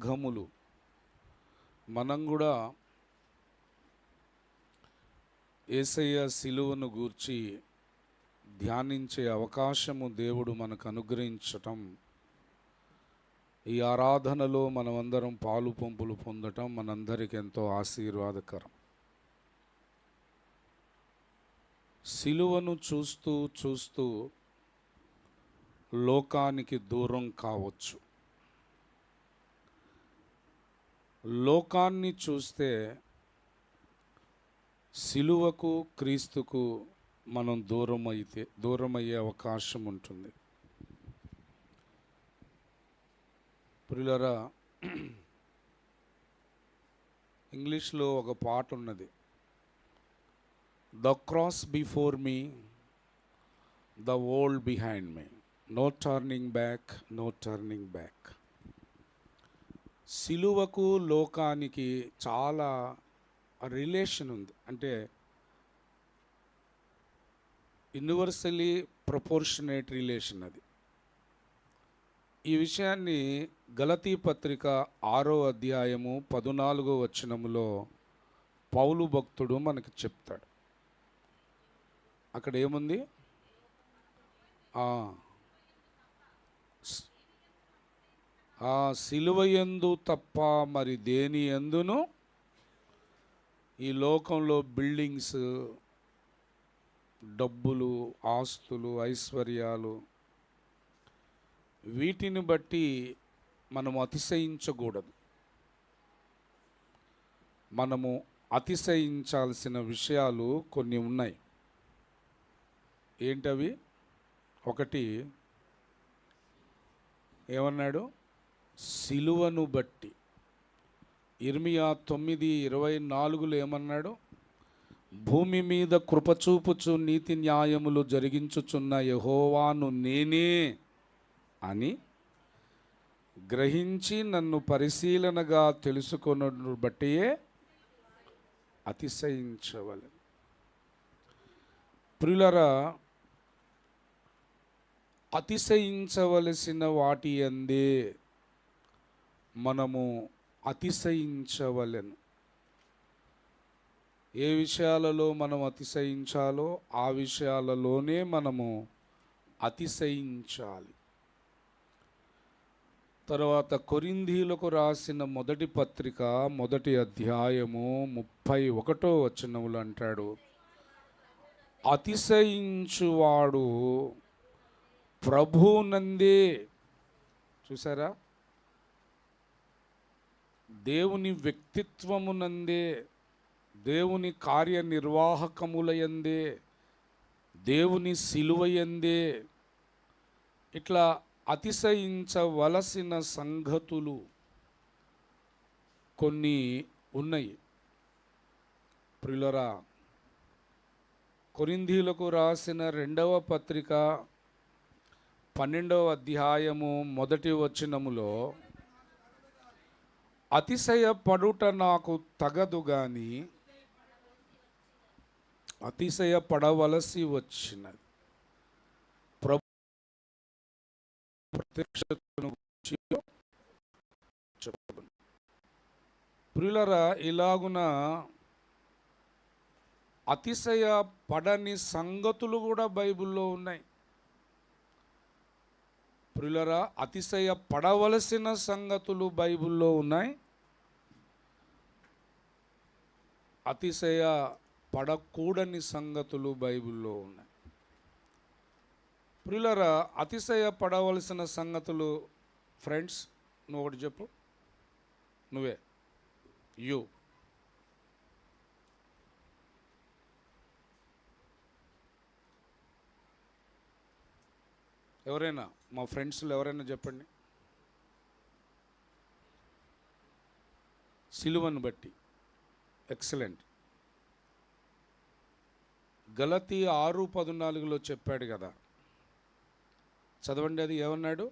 సంఘములు మనం కూడా యేసయ్య సిలువను గూర్చి ధ్యానించే అవకాశము దేవుడు మనకు అనుగ్రహించటం, ఈ ఆరాధనలో మనమందరం పాలు పంపులు పొందటం మనందరికీ ఎంతో ఆశీర్వాదకరం. సిలువను చూస్తూ చూస్తూ లోకానికి దూరం కావచ్చు. లోకాన్ని చూస్తే సిలువకు క్రీస్తుకు మనం దూరమయ్యే అవకాశం ఉంటుంది. ప్రియులారా, ఇంగ్లీష్లో ఒక పాట ఉన్నది, the cross before me, the world behind me, no turning back, no turning back. సిలువకు లోకానికి చాలా రిలేషన్ ఉంది. అంటే యూనివర్సలీ ప్రపోర్షనేట్ రిలేషన్ అది. ఈ విషయాన్ని గలతీ పత్రిక 6వ అధ్యాయము 14వ వచనములో పౌలు భక్తుడు మనకి చెప్తాడు. అక్కడ ఏముంది? సిలువ యందు తప్ప మరి దేని యందును, ఈ లోకంలో బిల్డింగ్స్, డబ్బులు, ఆస్తులు, ఐశ్వర్యాలు, వీటిని బట్టి మనము అతిశయించకూడదు. మనము అతిశయించాల్సిన విషయాలు కొన్ని ఉన్నాయి. ఏంటవి? ఒకటి ఏమన్నాడు? సిలువను బట్టి. ఇర్మియా 9:24 ఏమన్నాడు? భూమి మీద కృపచూపుచు నీతి న్యాయములు జరిగించుచున్న యెహోవాను నేనే అని గ్రహించి నన్ను పరిశీలనగా తెలుసుకొనును బట్టియే అతిశయించవలెను. ప్రియులారా, అతిశయించవలసిన వాటి యందే మనము అతిశయించవలెను. ఏ విషయాలలో మనం అతిశయించాలో ఆ విషయాలలోనే మనము అతిశయించాలి. తర్వాత కొరింథీయులకు రాసిన మొదటి పత్రిక 1వ అధ్యాయము 31వ వచనములు అంటాడు, అతిశయించువాడు ప్రభువునందే. చూసారా? దేవుని వ్యక్తిత్వమునందే, దేవుని కార్యనిర్వాహకములయందే, దేవుని సిలువయందే ఇట్లా అతిశయించవలసిన సంగతులు కొన్ని ఉన్నాయి. ప్రియులారా, కొరింథీయులకు రాసిన 2వ పత్రిక 12వ అధ్యాయము 1వ వచనములో, అతిశయపడుట నాకు తగదు గాని అతిశయపడవలసి వచ్చినది. ప్రభు ప్రత్యక్షతను గురించి చెప్పబడింది. ప్రియులారా, ఇలాగున అతిశయపడని సంగతులు కూడా బైబిల్లో ఉన్నాయి. ప్రియులారా, అతిశయపడవలసిన సంగతులు బైబిల్లో ఉన్నాయి, అతిశయ పడకూడని సంగతులు బైబిల్లో ఉన్నాయి. ప్రియులారా, అతిశయపడవలసిన సంగతులు, ఫ్రెండ్స్, నువ్వు ఒకటి చెప్పు. నువ్వే, యు ఎవరైనా, మా ఫ్రెండ్స్లో ఎవరైనా చెప్పండి. సిలువను బట్టి. ఎక్సలెంట్. గలతీ 6:14 చెప్పాడు కదా, చదవండి. అది ఏమన్నాడు?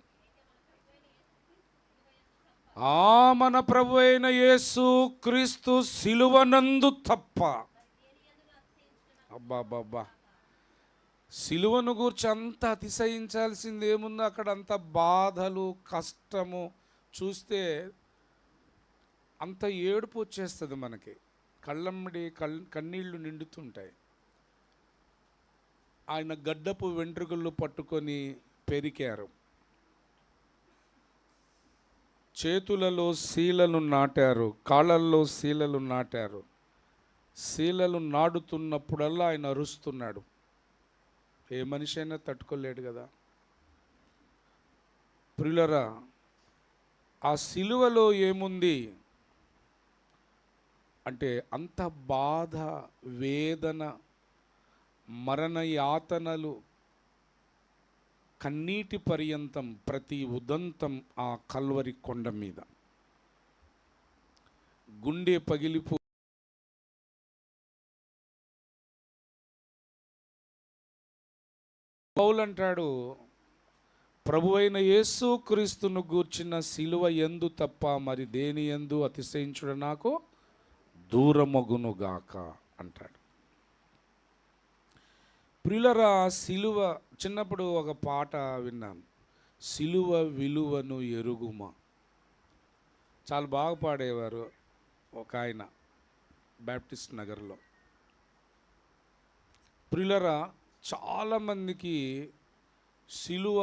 మన ప్రభు అయిన యేసు క్రీస్తు సిలువనందు తప్ప. అబ్బా, సిలువను గూర్చి అంత అతిశయించాల్సింది ఏముందో? అక్కడ అంత బాధలు, కష్టము చూస్తే అంత ఏడుపు వచ్చేస్తుంది మనకి, కళ్ళమ్మడి కన్నీళ్లు నిండుతుంటాయి. ఆయన గడ్డపు వెంట్రుకలు పట్టుకొని పెరికారు, చేతులలో శీలలు నాటారు, కాళ్ళల్లో శీలలు నాటారు. శీలలు నాడుతున్నప్పుడల్లా ఆయన అరుస్తున్నాడు. ఏ మనిషి అయినా తట్టుకోలేడు కదా. ప్రియులరా, ఆ సిలువలో ఏముంది అంటే అంత బాధ, వేదన, మరణ యాతనలు, కన్నీటి పర్యంతం ప్రతి ఉదంతం ఆ కల్వరి కొండ మీద. గుండె పగిలిపో పౌలంటాడు, ప్రభువైన యేసు క్రీస్తును గూర్చిన సిలువ యందు తప్ప మరి దేని యందు అతిశయించుట నాకు దూరమగునుగాక అంటాడు. ప్రియులరా, సిలువ, చిన్నప్పుడు ఒక పాట విన్నాను, సిలువ విలువను ఎరుగుమా. చాలా బాగా పాడేవారు ఒక ఆయన బ్యాప్టిస్ట్ నగర్లో. ప్రియులరా, చాలామందికి సిలువ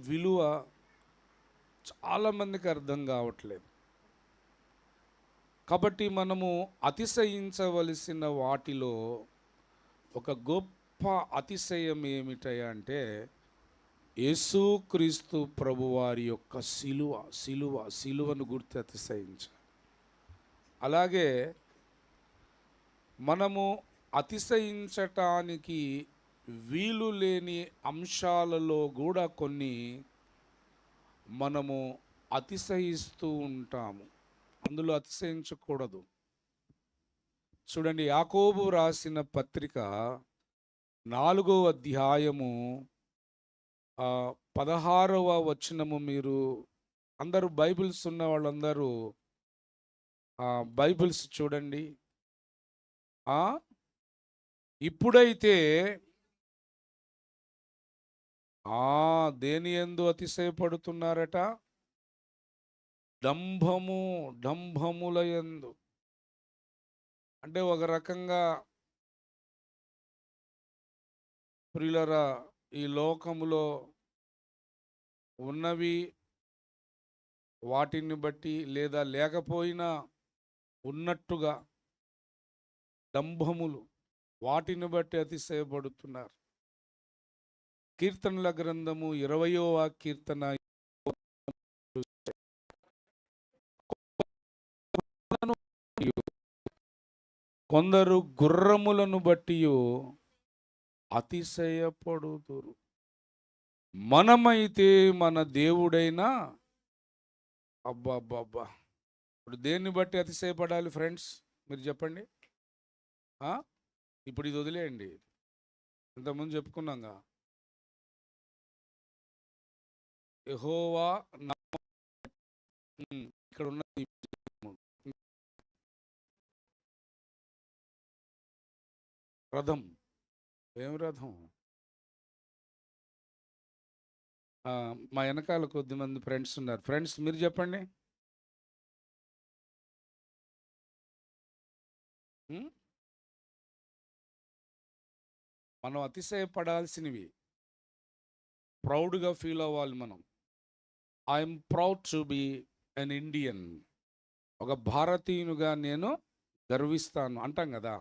విలువ చాలామందికి అర్థం కావట్లేదు. కాబట్టి మనము అతిశయించవలసిన వాటిలో ఒక గొప్ప అతిశయం ఏమిటయా అంటే యేసుక్రీస్తు ప్రభువారి యొక్క సిలువను గుర్తి అతిశయించాలి. అలాగే మనము అతిశయించటానికి వీలు లేని అంశాలలో కూడా కొన్ని మనము అతిశయిస్తూ ఉంటాము. అందులో అతిశయించకూడదు. చూడండి, యాకోబు రాసిన పత్రిక 4వ అధ్యాయము 16వ వచనము. మీరు అందరూ బైబిల్స్ ఉన్న వాళ్ళందరూ బైబిల్స్ చూడండి. ఇప్పుడైతే దేని యందు అతిశయపడుతున్నారట? డంభముల యందు. అంటే ఒక రకంగా ప్రియులరా, ఈ లోకములో ఉన్నవి వాటిని బట్టి లేదా లేకపోయినా ఉన్నట్టుగా డంభములు, వాటిని బట్టి అతిశయపడుతున్నారు. కీర్తనల గ్రంథము 20వ కీర్తన, కొందరు గుర్రములను బట్టి అతిశయపడుదురు, మనమైతే మన దేవుడైనా. అబ్బా, ఇప్పుడు దేన్ని బట్టి అతిశయపడాలి ఫ్రెండ్స్? మీరు చెప్పండి. ఇప్పుడు ఇది వదిలేయండి, ఇంతకుముందు చెప్పుకున్నాగా, యెహోవా ఇక్కడ ఉన్న రథం. ఏం రథం? మా వెనకాల కొద్దిమంది ఫ్రెండ్స్ ఉన్నారు. ఫ్రెండ్స్ మీరు చెప్పండి. మనం అతిశయపడాల్సినవి, ప్రౌడ్గా ఫీల్ అవ్వాలి మనం. I'm proud to be an Indian. ఒక భారతీయునిగా నేను గర్విస్తాను అంటాం కదా.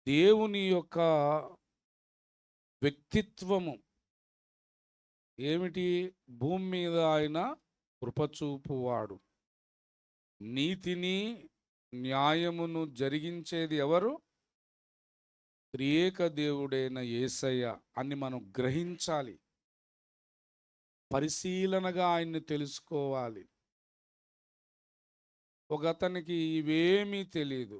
దేవుని యొక్క వ్యక్తిత్వము ఏమిటి? భూమి మీద ఆయన కృపచూపువాడు, నీతిని న్యాయమును జరిగించేది ఎవరు? త్రియేక దేవుడైన యేసయ్య అని మనం గ్రహించాలి. పరిశీలనగా ఆయన్ని తెలుసుకోవాలి. ఒక అతనికి ఇవేమీ తెలియదు,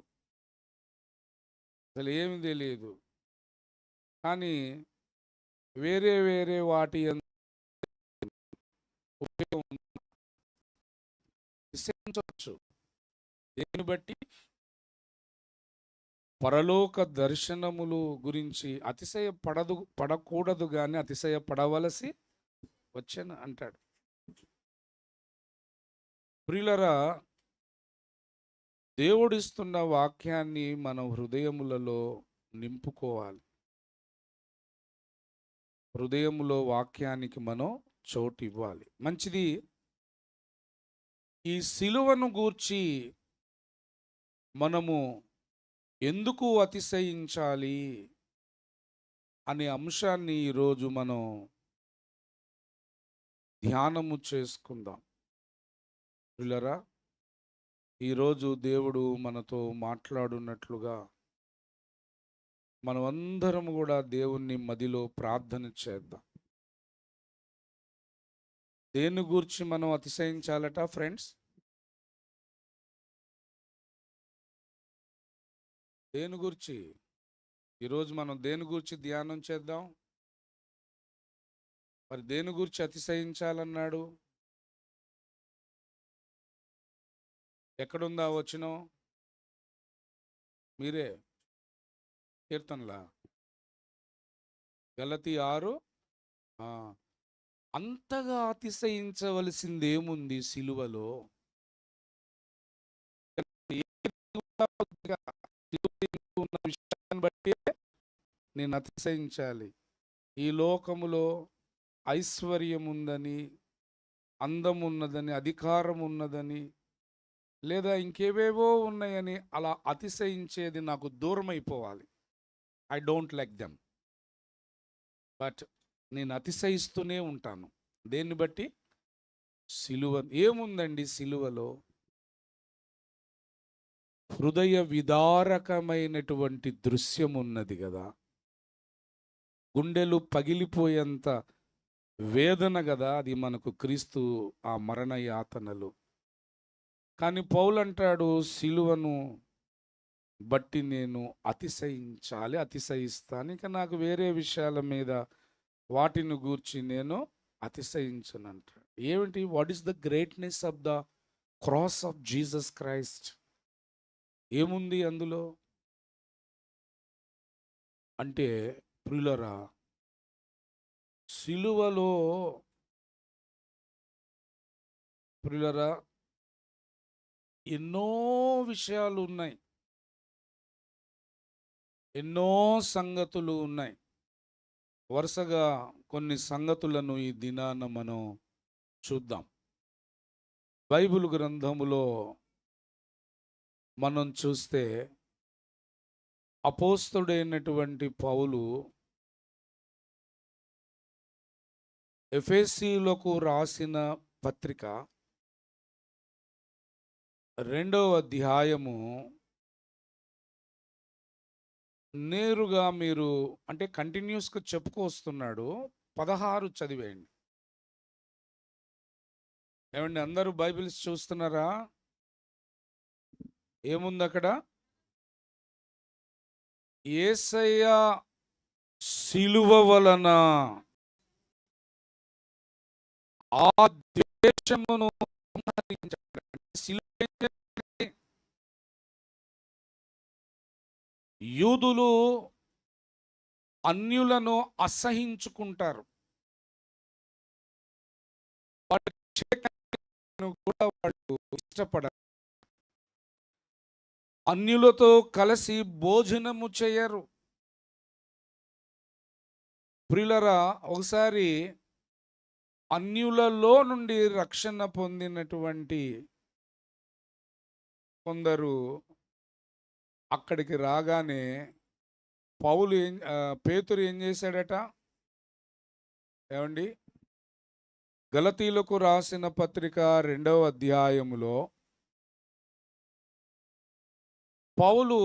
అసలు ఏమి తెలియదు, కానీ వేరే వాటి ఉపయోగించవచ్చు. దేని బట్టి? పరలోక దర్శనములు గురించి పడకూడదు కానీ అతిశయపడవలసి వచ్చాను అంటాడు. ప్రియులరా, దేవుడిస్తున్న వాక్యాన్ని మన హృదయములలో నింపుకోవాలి. హృదయములో వాక్యానికి మనం చోటు ఇవ్వాలి. మంచిది. ఈ సిలువను గూర్చి మనము ఎందుకు అతిశయించాలి అనే అంశాన్ని ఈరోజు మనం ధ్యానము చేసుకుందాం. ప్రియులారా, ఈరోజు దేవుడు మనతో మాట్లాడున్నట్లుగా మనమందరం కూడా దేవుణ్ణి మదిలో ప్రార్థన చేద్దాం. దేని గురించి మనం అతిశయించాలట ఫ్రెండ్స్? దేని గురించి ఈరోజు మనం దేని గురించి ధ్యానం చేద్దాం? మరి దేని గురించి అతిశయించాలన్నాడు? ఎక్కడుందా వచనం? మీరే కీర్తనలా గలతీ 6. అంతగా అతిశయించవలసిందేముంది సిలువలో? ఉన్న విషయాన్ని బట్టి నేను అతిశయించాలి. ఈ లోకములో ఐశ్వర్యం ఉందని, అందం ఉన్నదని, అధికారం ఉన్నదని, లేదా ఇంకేవేవో ఉన్నాయని అలా అతిశయించేది నాకు దూరం అయిపోవాలి. I don't like them. But నేను అతిశయిస్తూనే ఉంటాను. దేన్ని బట్టి? సిలువ. ఏముందండి సిలువలో? హృదయ విదారకమైనటువంటి దృశ్యం ఉన్నది కదా. గుండెలు పగిలిపోయేంత వేదన కదా అది మనకు క్రీస్తు ఆ మరణ యాతనలు. కానీ పౌలు అంటాడు, సిలువను బట్టి నేను అతిశయించాలి, అతిశయిస్తాను. ఇక నాకు వేరే విషయాల మీద వాటిని గూర్చి నేను అతిశయించనంటాడు. ఏమిటి? What is the greatness of the cross of Jesus Christ? ఏముంది అందులో అంటే, ప్రియులరా, సిలువలో ప్రియులరా ఎన్నో విషయాలు ఉన్నాయి, ఎన్నో సంగతులు ఉన్నాయి. వరుసగా కొన్ని సంగతులను ఈ దినాన మనం చూద్దాం. బైబిల్ గ్రంథములో మనం చూస్తే అపోస్తలుడైనటువంటి పౌలు ఎఫెసీయులకు రాసిన పత్రిక 2వ అధ్యాయము నేరుగా మీరు అంటే కంటిన్యూస్గా చెప్పుకొస్తున్నాడు. 16 చదివేయండి. ఏమండి, అందరూ బైబిల్స్ చూస్తున్నారా? ఏముంది అక్కడ? యేసయ్య సిలువ వలన ఆ ద్వేషమును యూదులు అన్యులను అసహించుకుంటారు. కూడా వాళ్ళు ఇష్టపడరు. అన్యులతో కలిసి భోజనము చేయరు. ప్రియులరా, ఒకసారి అన్యులలో నుండి రక్షణ పొందినటువంటి కొందరు అక్కడికి రాగానే పేతురు ఏం చేశాడట? ఏమండి, గలతీలకు రాసిన పత్రిక 2వ అధ్యాయములో పౌలు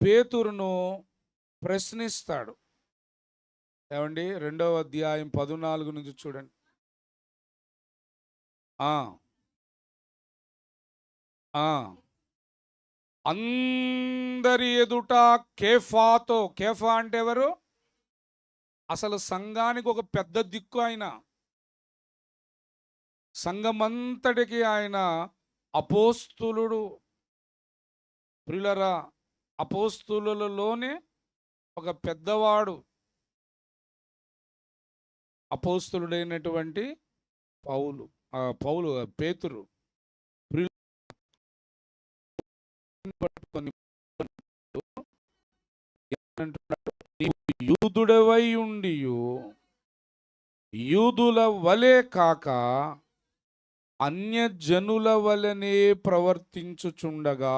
పేతురును ప్రశ్నిస్తాడు. ఏమండి, 2వ అధ్యాయం 14 నుంచి చూడండి. అందరి ఎదుట కేఫాతో, కేఫా అంటే ఎవరు? అసలు సంఘానికి ఒక పెద్ద దిక్కు ఆయన. సంఘమంతటికి ఆయన అపోస్తులుడు. ప్రియులరా, అపోస్తులలోనే ఒక పెద్దవాడు, అపోస్తులుడైనటువంటి పౌలు పౌలు పేతురు పట్టుకొని ఏమంటున్నాడు? నీవు యూదుడవై ఉండియు యూదుల వలె కాక అన్యజనుల వలనే ప్రవర్తించుచుండగా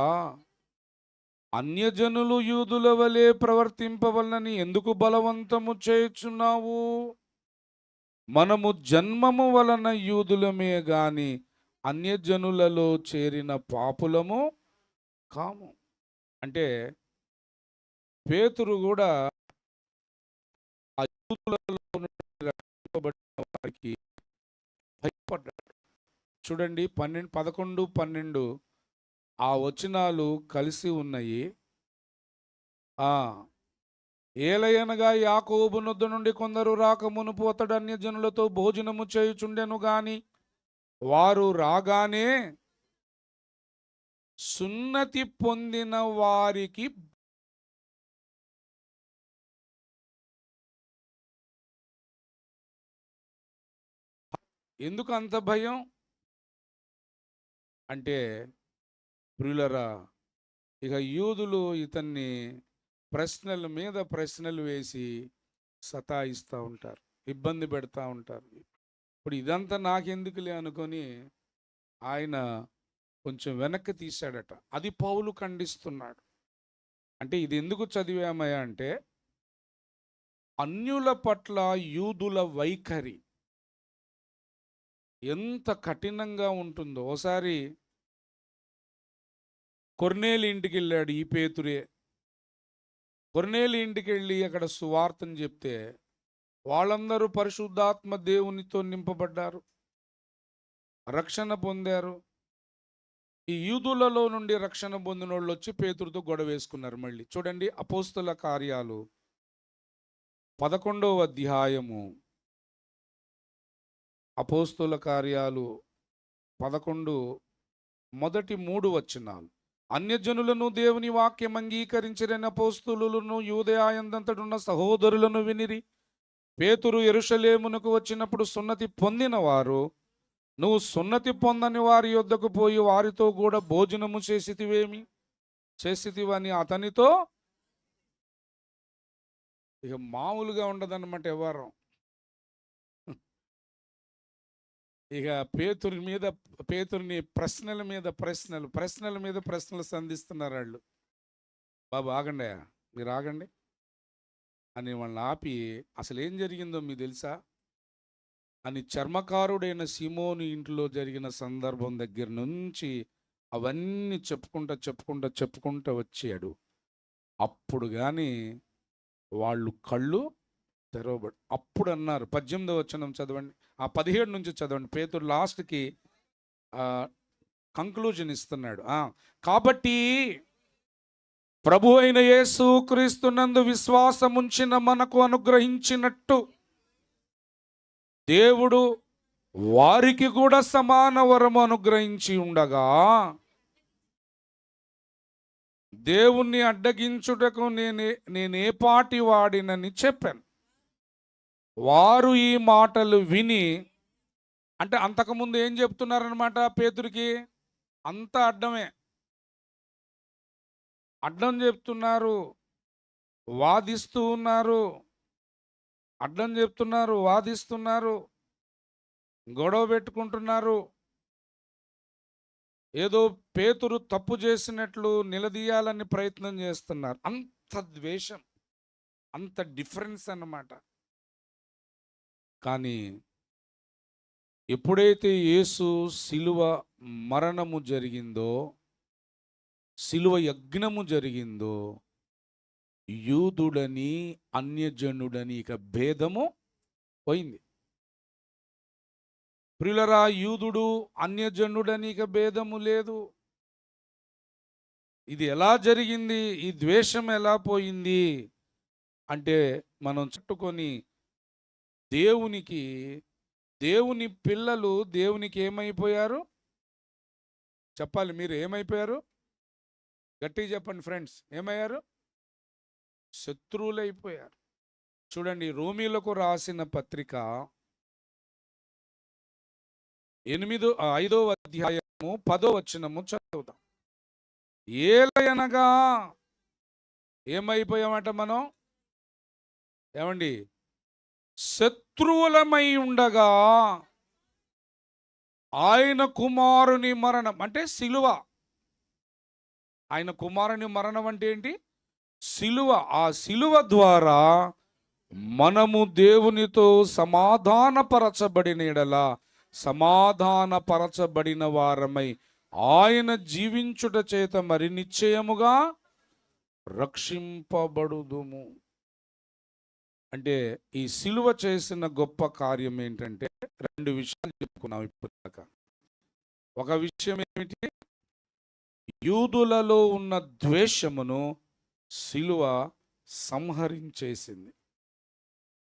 అన్యజనులు యూదుల వలె ప్రవర్తింపవలనని ఎందుకు బలవంతము చేయుచున్నావు? మనము జన్మము వలన యూదులమే గాని అన్యజనులలో చేరిన పాపులము కాము. అంటే పేతురు కూడా ఆ యూదులలో నుండి రక్షింపబడిన వారికి భయపడ్డాడు. చూడండి 11, 12 ఆ వచనాలు కలిసి ఉన్నాయి. ఏలయనగా యాకోబు నొద్ద నుండి కొందరు రాక మునుపు అతడు అన్యజనులతో భోజనము చేయుచుండెను గాని వారు రాగానే సున్నతి పొందిన వారికి ఎందుకు అంత భయం అంటే, ప్రియులరా, ఇక యూదులు ఇతన్ని ప్రశ్నల మీద ప్రశ్నలు వేసి సతాయిస్తూ ఉంటారు, ఇబ్బంది పెడతా ఉంటారు. ఇప్పుడు ఇదంతా నాకెందుకులే అనుకొని ఆయన కొంచెం వెనక్కి తీశాడట. అది పౌలు ఖండిస్తున్నాడు. అంటే ఇది ఎందుకు చదివామయ్యా అంటే, అన్యుల పట్ల యూదుల వైఖరి ఎంత కఠినంగా ఉంటుందో. ఓసారి కొర్నేలి ఇంటికి వెళ్ళాడు ఈ పేతురే. కొర్నేలి ఇంటికి వెళ్ళి అక్కడ సువార్తను చెప్తే వాళ్ళందరూ పరిశుద్ధాత్మ దేవునితో నింపబడ్డారు, రక్షణ పొందారు. ఈ యూదులలో నుండి రక్షణ పొందిన వాళ్ళు వచ్చి పేతురుతో గొడవ వేసుకున్నారు. మళ్ళీ చూడండి అపోస్తుల కార్యాలు 11వ అధ్యాయము, అపోస్తుల కార్యాలు 11 మొదటి 3 వచనాలు. అన్యజనులను దేవుని వాక్యం అంగీకరించిన అపోస్తులులను యూదయాయందంతటున్న సహోదరులను వినిరి. పేతురు యెరూషలేమునకు వచ్చినప్పుడు సున్నతి పొందిన వారు, నువ్వు సున్నతి పొందని వారి యొద్దకు పోయి వారితో కూడా భోజనము చేసితివని అతనితో. ఇక మామూలుగా ఉండదన్నమాట వ్యవహారం. ఇక పేతురుని ప్రశ్నల మీద ప్రశ్నలు సంధిస్తున్నారు వాళ్ళు. బాబు ఆగండి, మీరు ఆగండి అని వాళ్ళని ఆపి, అసలు ఏం జరిగిందో మీకు తెలుసా అని చర్మకారుడైన సీమోను ఇంట్లో జరిగిన సందర్భం దగ్గర నుంచి అవన్నీ చెప్పుకుంటా వచ్చాడు. అప్పుడు కానీ వాళ్ళు కళ్ళు తెరవబడి అప్పుడు అన్నారు. 18వ వచనం చదవండి, 17 నుంచి చదవండి. పేతురు లాస్ట్కి కంక్లూజన్ ఇస్తున్నాడు. కాబట్టి ప్రభు అయిన యేసు క్రీస్తునందు విశ్వాసముంచిన మనకు అనుగ్రహించినట్టు దేవుడు వారికి కూడా సమాన వరము అనుగ్రహించి ఉండగా దేవుణ్ణి అడ్డగించుటకు నేనే పాటి వాడినని చెప్పాను. వారు ఈ మాటలు విని, అంటే అంతకుముందు ఏం చెప్తున్నారనమాట పేతురికి? అంతా అడ్డం చెప్తున్నారు, వాదిస్తున్నారు, గొడవ పెట్టుకుంటున్నారు. ఏదో పేతురు తప్పు చేసినట్లు నిలదీయాలని ప్రయత్నం చేస్తున్నారు. అంత ద్వేషం, అంత డిఫరెన్స్ అన్నమాట. కానీ ఎప్పుడైతే యేసు శిలువ మరణము జరిగిందో, శిలువ యజ్ఞము జరిగిందో, యూదుడని అన్యజనుడని ఇక భేదము పోయింది. ప్రియులరా, యూదుడు అన్యజనుడని ఇక భేదము లేదు. ఇది ఎలా జరిగింది? ఈ ద్వేషం ఎలా పోయింది అంటే, మనం చుట్టుకొని దేవుని పిల్లలు దేవునికి ఏమైపోయారు చెప్పాలి. మీరు ఏమైపోయారు? గట్టిగా చెప్పండి ఫ్రెండ్స్, ఏమయ్యారు? శత్రువులైపోయారు. చూడండి, రోమీలకు రాసిన పత్రిక 5వ అధ్యాయము 10వ వచనము చదువుదాం. ఏలయనగా ఏమైపోయామట మనం? ఏమండి? శత్రువులమై ఉండగా ఆయన కుమారుని మరణం అంటే సిలువ. ఆయన కుమారుని మరణం అంటే ఏంటి? సిలువ. ఆ సిలువ ద్వారా మనము దేవునితో సమాధానపరచబడిన ఎడల సమాధానపరచబడిన వారమై ఆయన జీవించుట చేత మరి నిశ్చయముగా రక్షింపబడుదుము. అంటే ఈ సిలువ చేసిన గొప్ప కార్యం ఏంటంటే, 2 విషయాలు చెప్పుకున్నాం ఇప్పుడు. ఒక విషయం ఏమిటి? యూదులలో ఉన్న ద్వేషమును సిలువ సంహరించేసింది.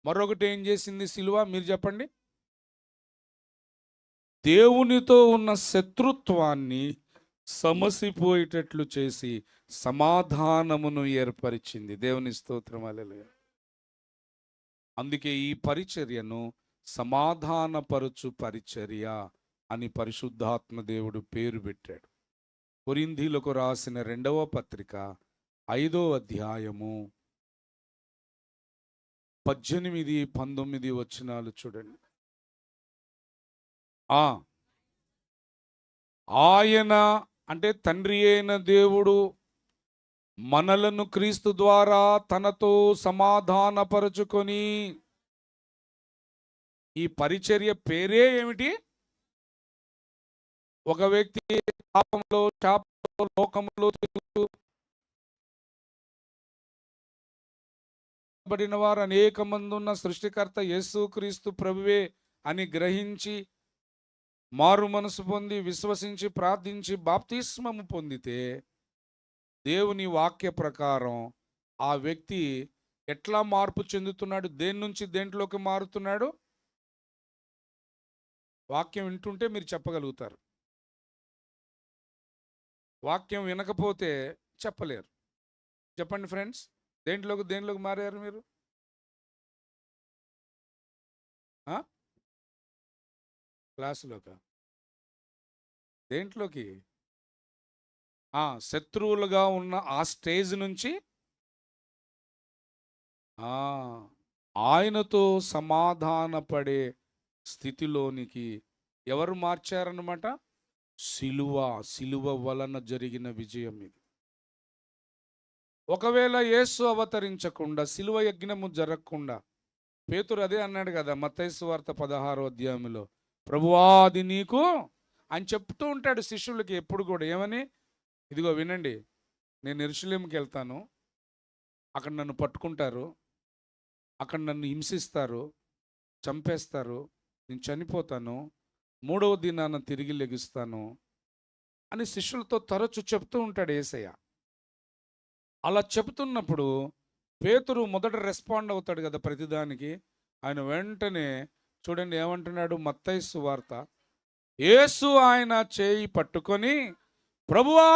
మరొకటి ఏం చేసింది సిలువ? మీరు చెప్పండి. దేవునితో ఉన్న శత్రుత్వాన్ని సమసిపోయేటట్లు చేసి సమాధానమును ఏర్పరిచింది. దేవుని స్తోత్రం, హల్లెలూయా. అందుకే ఈ పరిచర్యను సమాధానపరచు పరిచర్య అని పరిశుద్ధాత్మ దేవుడు పేరు పెట్టాడు. కొరింథీలకు రాసిన 2వ పత్రిక 5వ అధ్యాయము 18, 19 వచనాలు చూడండి. ఆయన అంటే తండ్రి అయిన దేవుడు మనలను క్రీస్తు ద్వారా తనతో సమాధానపరచుకొని, ఈ పరిచర్య పేరే ఏమిటి? ఒక వ్యక్తి పాపంలో, శాపంలో, లోకంలో తిరుగుతూ బడిన వారు అనేక మంది ఉన్న సృష్టికర్త యేసుక్రీస్తు ప్రభువే అని గ్రహించి మారు మనసు పొంది విశ్వసించి ప్రార్థించి బాప్తిస్మము పొందితే దేవుని వాక్య ప్రకారం ఆ వ్యక్తి ఎట్లా మార్పు చెందుతున్నాడు? దేని నుంచి దేంట్లోకి మారుతున్నాడు? వాక్యం వింటుంటే మీరు చెప్పగలుగుతారు. వాక్యం వినకపోతే చెప్పలేరు. చెప్పండి ఫ్రెండ్స్, దేంట్లోకి మారారు మీరు? క్లాసులోకి? దేంట్లోకి? శత్రువులుగా ఉన్న ఆ స్టేజ్ నుంచి ఆయనతో సమాధానపడే స్థితిలోనికి ఎవరు మార్చారన్నమాట? సిలువ వలన జరిగిన విజయం ఇది. ఒకవేళ యేసు అవతరించకుండా, సిలువ యజ్ఞము జరగకుండా, పేతురు అదే అన్నాడు కదా మత్తయి సువార్త 16వ అధ్యాయంలో, ప్రభువా అది నీకు అని చెప్తూ ఉంటాడు శిష్యులకి ఎప్పుడు కూడా. ఏమని? ఇదిగో వినండి, నేను యెరూషలేముకి వెళ్తాను, అక్కడ నన్ను పట్టుకుంటారు, అక్కడ నన్ను హింసిస్తారు, చంపేస్తారు, నేను చనిపోతాను, 3వ దినాన తిరిగి లెగుస్తాను అని శిష్యులతో తరచు చెప్తూ ఉంటాడు యేసయ్య. అలా చెబుతున్నప్పుడు పేతురు మొదట రెస్పాండ్ అవుతాడు కదా ప్రతిదానికి. ఆయన వెంటనే చూడండి ఏమంటున్నాడు మత్తయి సువార్త, యేసు ఆయన చేయి పట్టుకొని, ప్రభువా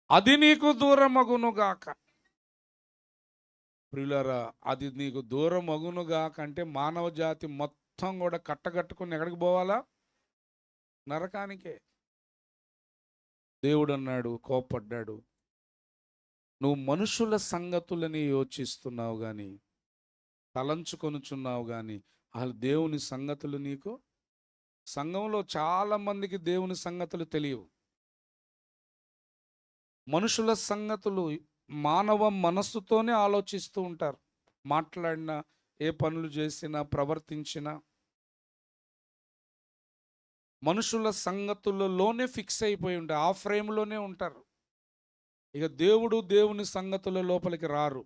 అది నీకు దూరమగునుగాక. ప్రియులారా, అది నీకు దూరమగునుగాక అంటే మానవ జాతి మొత్తం కూడా కట్టగట్టుకుని ఎక్కడికి పోవాలా? నరకానికే. దేవుడు అన్నాడు, కోపడ్డాడు, నువ్వు మనుషుల సంగతులని యోచిస్తున్నావు కానీ, తలంచుకొనుచున్నావు కానీ అసలు దేవుని సంగతులు నీకు. సంఘంలో చాలా మందికి దేవుని సంగతులు తెలియవు. మనుషుల సంగతులు మానవ మనస్సుతోనే ఆలోచిస్తూ ఉంటారు. మాట్లాడినా, ఏ పనులు చేసినా, ప్రవర్తించినా మనుషుల సంగతులలోనే ఫిక్స్ అయిపోయి ఉంటారు. ఆ ఫ్రేమ్లోనే ఉంటారు. ఇక దేవుని సంగతుల లోపలికి రారు.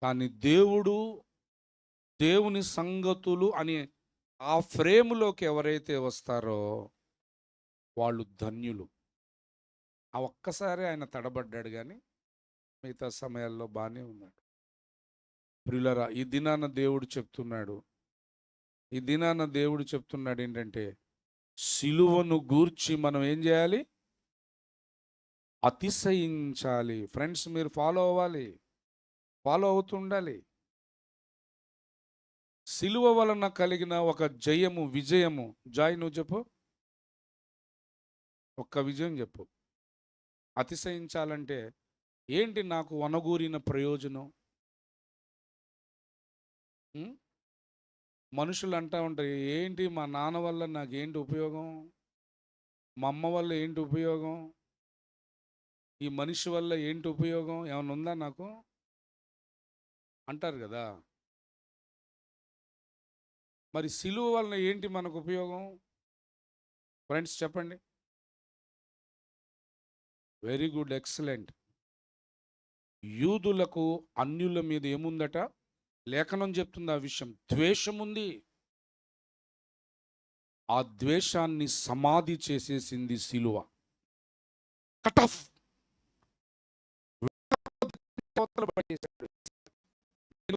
కానీ దేవుని సంగతులు అనే ఆ ఫ్రేమ్లోకి ఎవరైతే వస్తారో వాళ్ళు ధన్యులు. ఆ ఒక్కసారి ఆయన తడబడ్డాడు, కానీ మిగతా సమయాల్లో బాగానే ఉన్నాడు. ప్రియులారా, ఈ దినాన దేవుడు చెప్తున్నాడు ఏంటంటే, సిలువను గూర్చి మనం ఏం చేయాలి? అతిశయించాలి. ఫ్రెండ్స్, మీరు ఫాలో అవ్వాలి, ఫాలో అవుతుండాలి. సిలువ వలన కలిగిన ఒక జయము, విజయము. జాయ్, నువ్వు చెప్పు, ఒక్క విజయం చెప్పు. అతిశయించాలంటే ఏంటి? నాకు వనగూరిన ప్రయోజనం. ఉం? మనుషులు అంటూ ఉంటారు, ఏంటి మా నాన్న వల్ల నాకేంటి ఉపయోగం, మా అమ్మ వల్ల ఏంటి ఉపయోగం, ఈ మనిషి వల్ల ఏంటి ఉపయోగం, ఏమైనా ఉందా నాకు అంటారు కదా. మరి సిలువ వలన ఏంటి మనకు ఉపయోగం? ఫ్రెండ్స్ చెప్పండి. Very good, excellent. యూదులకు అన్యుల మీద ఏముందట? లేఖనం చెప్తుంది ఆ విషయం, ద్వేషం ఉంది. ఆ ద్వేషాన్ని సమాధి చేసేసింది సిలువ. Cut off.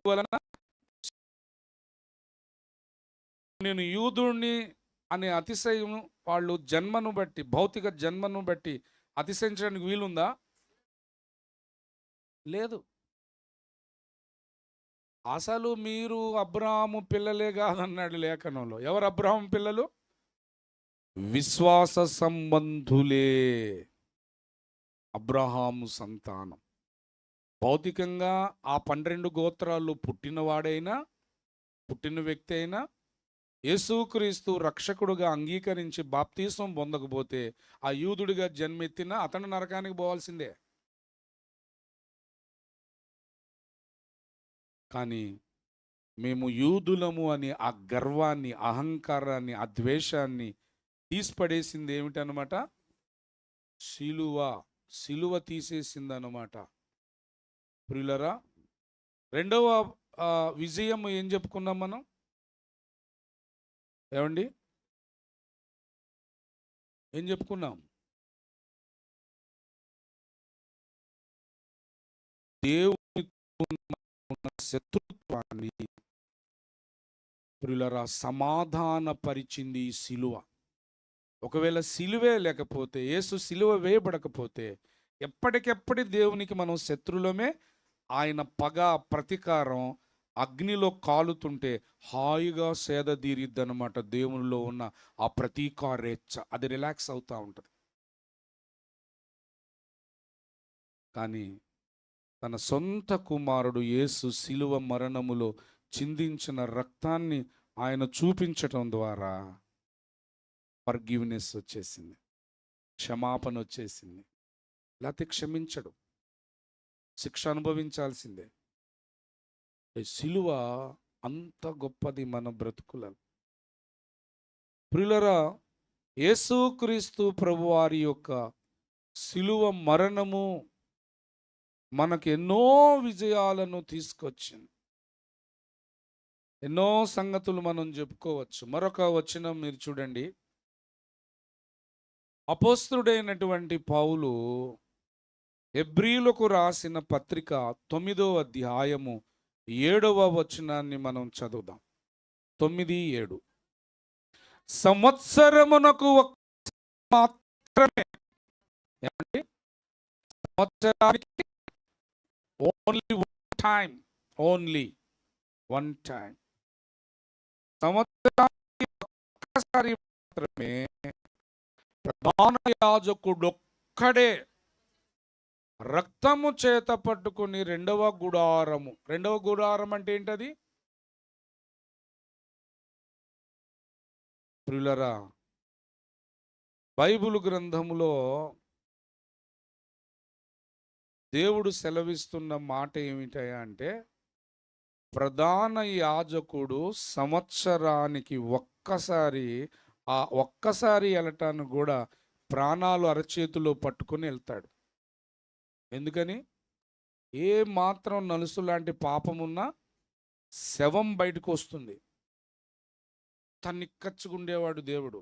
వలన నేను యూదుడిని అనే అతిశయం వాళ్ళు జన్మను బట్టి, భౌతిక జన్మను బట్టి అతిశయించడానికి వీలుందా? లేదు. అసలు మీరు అబ్రాహాము పిల్లలే కాదన్నాడు లేఖనంలో. ఎవరు అబ్రాహాము పిల్లలు? విశ్వాస సంబంధులే, అబ్రహాము సంతానం. భౌతికంగా ఆ 12 గోత్రాలు పుట్టినవాడైనా, పుట్టిన వ్యక్తి అయినా యేసుక్రీస్తు రక్షకుడుగా అంగీకరించి బాప్తీసం పొందకపోతే ఆ యూదుడిగా జన్మెత్తిన అతను నరకానికి పోవాల్సిందే. కానీ మేము యూదులము అని ఆ గర్వాన్ని, అహంకారాన్ని, ఆ ద్వేషాన్ని తీసిపడేసింది ఏమిటనమాట? సిలువ. సిలువ తీసేసిందనమాట. ప్రియులరా, రెండవ విజయం ఏం చెప్పుకున్నాం మనం? ఏమండి, ఏం చెప్పుకున్నాం? దేవుని శత్రుత్వాన్ని ప్రియులరా సమాధాన పరిచింది ఈ సిలువ. ఒకవేళ సిలువే లేకపోతే, యేసు సిలువ వేయబడకపోతే ఎప్పటికెప్పటి దేవునికి మనం శత్రులమే. ఆయన పగ, ప్రతీకారం అగ్నిలో కాలుతుంటే హాయిగా సేద తీరిద్దనమాట. దేవునిలో ఉన్న ఆ ప్రతీకారేచ్ఛ అది రిలాక్స్ అవుతూ ఉంటుంది. కానీ తన సొంత కుమారుడు యేసు సిలువ మరణములో చిందించిన రక్తాన్ని ఆయన చూపించటం ద్వారా ఫర్గివ్నెస్ వచ్చేసింది, క్షమాపణ వచ్చేసింది. లేకపోతే క్షమించడు, శిక్ష అనుభవించాల్సిందే. సిలువ అంత గొప్పది మన బ్రతుకులలో. ప్రియులరా, యేసుక్రీస్తు ప్రభువారి యొక్క సిలువ మరణము మనకు ఎన్నో విజయాలను తీసుకొచ్చింది. ఎన్నో సంగతులు మనం చెప్పుకోవచ్చు. మరొక వచనం మీరు చూడండి. అపోస్తలుడైనటువంటి పౌలు హెబ్రీయులకు రాసిన పత్రిక 9వ అధ్యాయము 7వ వచనాన్ని మనం చదువుదాం. 9:7. సంవత్సరమునకు మాత్రమే, ఏమండి, సంవత్సరానికి ఓన్లీ వన్ టైం, సంవత్సరానికి ఒక్కసారి మాత్రమే ప్రధాన యాజకుడు ఒక్కడే రక్తము చేత పట్టుకుని రెండవ గుడారం అంటే ఏంటది? ప్రియులరా, బైబిల్ గ్రంథములో దేవుడు సెలవిస్తున్న మాట ఏమిటయా అంటే, ప్రధాన యాజకుడు సంవత్సరానికి ఒక్కసారి వెళ్ళటానికి కూడా ప్రాణాలు అరచేతిలో పట్టుకొని వెళ్తాడు. ఎందుకని? ఏ మాత్రం నలుసు లాంటి పాపమున్నా శవం బయటకు వస్తుంది. తన్నిక్కచ్చుకుండేవాడు దేవుడు.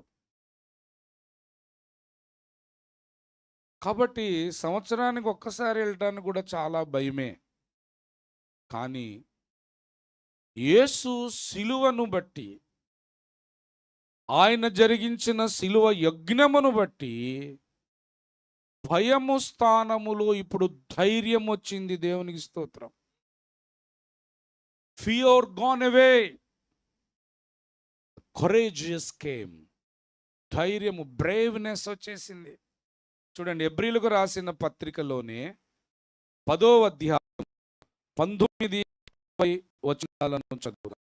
కాబట్టి సంవత్సరానికి ఒక్కసారి వెళ్ళటానికి కూడా చాలా భయమే. కానీ యేసు సిలువను బట్టి ఆయన జరిగించిన శిలువ యజ్ఞమును బట్టి భయము స్థానములో ఇప్పుడు ధైర్యం వచ్చింది. దేవునికి స్తోత్రం. Fear gone away, courageous came. ధైర్యము, బ్రేవ్నెస్ వచ్చేసింది. చూడండి, హెబ్రీయులకు రాసిన పత్రికలోనే 10వ అధ్యాయం 19-20 వచనాలను చదువుదాం.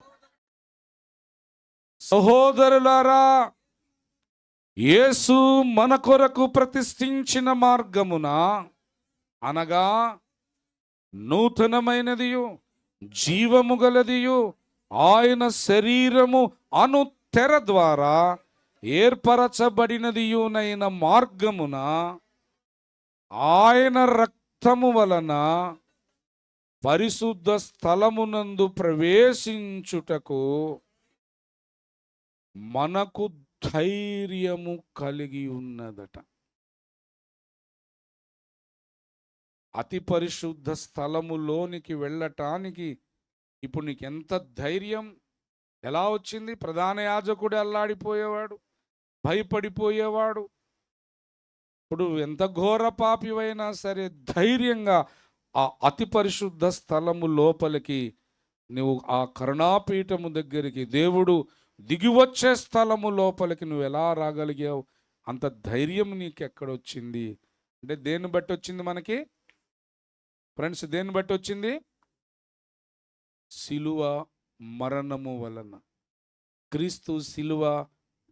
సహోదరులారా, యేసు మన కొరకు ప్రతిష్ఠించిన మార్గమున, అనగా నూతనమైనదియు జీవము గలదియు ఆయన శరీరము అను తెర ద్వారా ఏర్పరచబడినదియునైన మార్గమున ఆయన రక్తము వలన పరిశుద్ధ స్థలమునందు ప్రవేశించుటకు మనకు ధైర్యము కలిగి ఉన్నదట. అతి పరిశుద్ధ స్థలములోనికి వెళ్ళటానికి ఇప్పుడు నీకు ఎంత ధైర్యం ఎలా వచ్చింది? ప్రధాన యాజకుడు అల్లాడిపోయేవాడు, భయపడిపోయేవాడు. ఇప్పుడు ఎంత ఘోర పాపివైనా సరే ధైర్యంగా ఆ అతి పరిశుద్ధ స్థలము లోపలికి నువ్వు, ఆ కరుణాపీఠము దగ్గరికి, దేవుడు దిగివచ్చే స్థలము లోపలికి నువ్వు ఎలా రాగలిగావు? అంత ధైర్యం నీకు ఎక్కడొచ్చింది? అంటే దేన్ని బట్టి వచ్చింది మనకి ఫ్రెండ్స్? దేన్ని బట్టి వచ్చింది? శిలువ మరణము వలన, క్రీస్తు శిలువ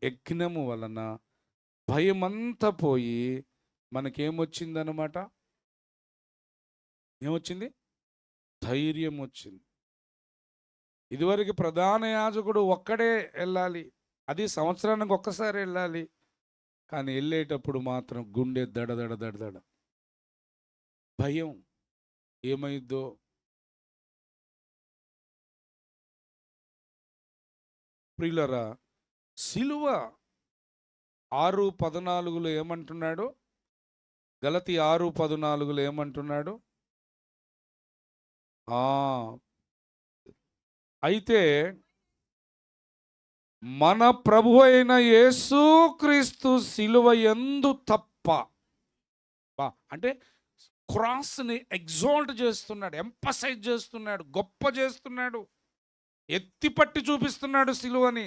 యజ్ఞము వలన భయమంతా పోయి మనకేమొచ్చిందనమాట? ఏమొచ్చింది? ధైర్యం వచ్చింది. ఇదివరకు ప్రధాన యాజకుడు ఒక్కడే వెళ్ళాలి, అది సంవత్సరానికి ఒక్కసారి వెళ్ళాలి. కానీ వెళ్ళేటప్పుడు మాత్రం గుండె దడదడ దడదడ, భయం, ఏమైద్దో. ప్రియులరా, శిలువ 6:14 ఏమంటున్నాడు? గలతీ 6:14 ఏమంటున్నాడు? అయితే మన ప్రభు అయిన యేసుక్రీస్తు శిలువ యందు తప్ప, అంటే క్రాస్ని ఎగ్జాల్ట్ చేస్తున్నాడు, ఎంపసైజ్ చేస్తున్నాడు, గొప్ప చేస్తున్నాడు, ఎత్తిపట్టి చూపిస్తున్నాడు శిలువని.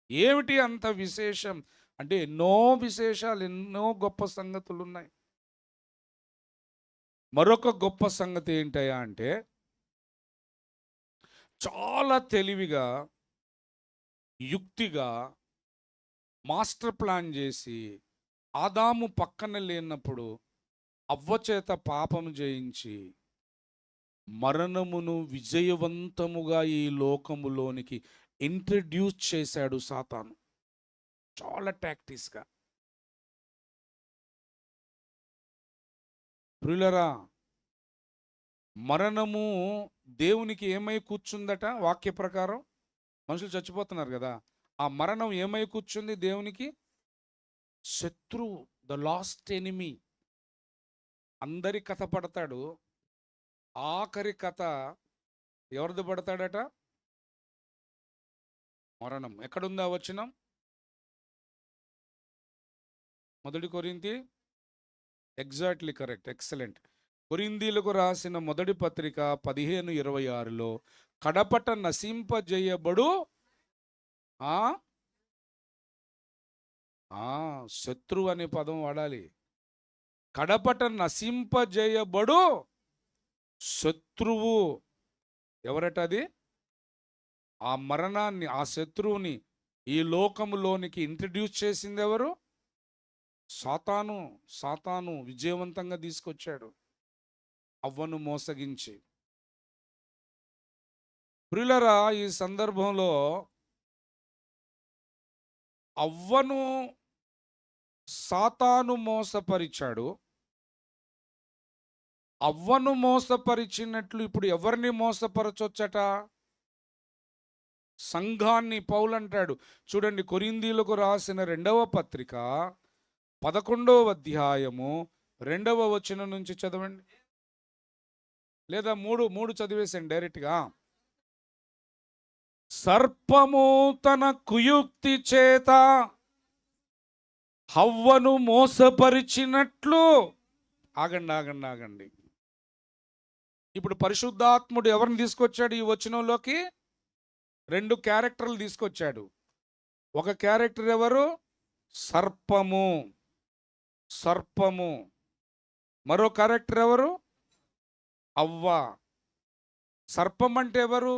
ఏమిటి అంత విశేషం అంటే ఎన్నో విశేషాలు, ఎన్నో గొప్ప సంగతులు ఉన్నాయి. మరొక గొప్ప సంగతి ఏంటయ్యా అంటే, చాలా తెలివిగా, యుక్తిగా మాస్టర్ ప్లాన్ చేసి ఆదాము పక్కన లేనప్పుడు అవ్వ చేత పాపము జయించి మరణమును విజయవంతముగా ఈ లోకములోనికి ఇంట్రడ్యూస్ చేశాడు సాతాను. చాలా టాక్టిక్స్గా. ప్రియులరా, మరణము దేవునికి ఏమై కూర్చుందట? వాక్య ప్రకారం మనుషులు చచ్చిపోతున్నారు కదా, ఆ మరణం ఏమై కూర్చుంది దేవునికి? శత్రువు, ద లాస్ట్ ఎనిమీ. అందరి కథ పడతాడు, ఆఖరి కథ ఎవరిది పడతాడట? మరణం. ఎక్కడుందా వచనం? 1 కొరింథీ, ఎగ్జాక్ట్లీ కరెక్ట్, ఎక్సలెంట్. కొరింథీలకు రాసిన మొదటి పత్రిక 15:26లో కడపట నశింపజేయబడు శత్రువు అనే పదం వాడాలి. కడపట నశింపజేయబడు శత్రువు ఎవరట? అది ఆ మరణాన్ని, ఆ శత్రువుని ఈ లోకములోనికి ఇంట్రడ్యూస్ చేసింది ఎవరు? సాతాను. సాతాను విజయవంతంగా తీసుకొచ్చాడు అవ్వను మోసగించి. ప్రియులరా, ఈ సందర్భంలో అవ్వను సాతాను మోసపరిచాడు. అవ్వను మోసపరిచినట్లు ఇప్పుడు ఎవరిని మోసపరచొచ్చట? సంఘాన్ని. పౌలు అంటాడు చూడండి, కొరింథీలకు రాసిన 2వ పత్రిక 11వ అధ్యాయము 2వ వచనం నుంచి చదవండి, లేదా 3 చదివేసండి డైరెక్ట్గా. సర్పము తన కుయుక్తి చేత హవ్వను మోసపరిచినట్లు. ఆగండి ఆగండి ఆగండి. ఇప్పుడు పరిశుద్ధాత్ముడు ఎవరిని తీసుకొచ్చాడు ఈ వచనంలోకి? 2 క్యారెక్టర్లు తీసుకొచ్చాడు. ఒక క్యారెక్టర్ ఎవరు? సర్పము. సర్పము. మరో క్యారెక్టర్ ఎవరు? అవ్వ. సర్పం అంటే ఎవరు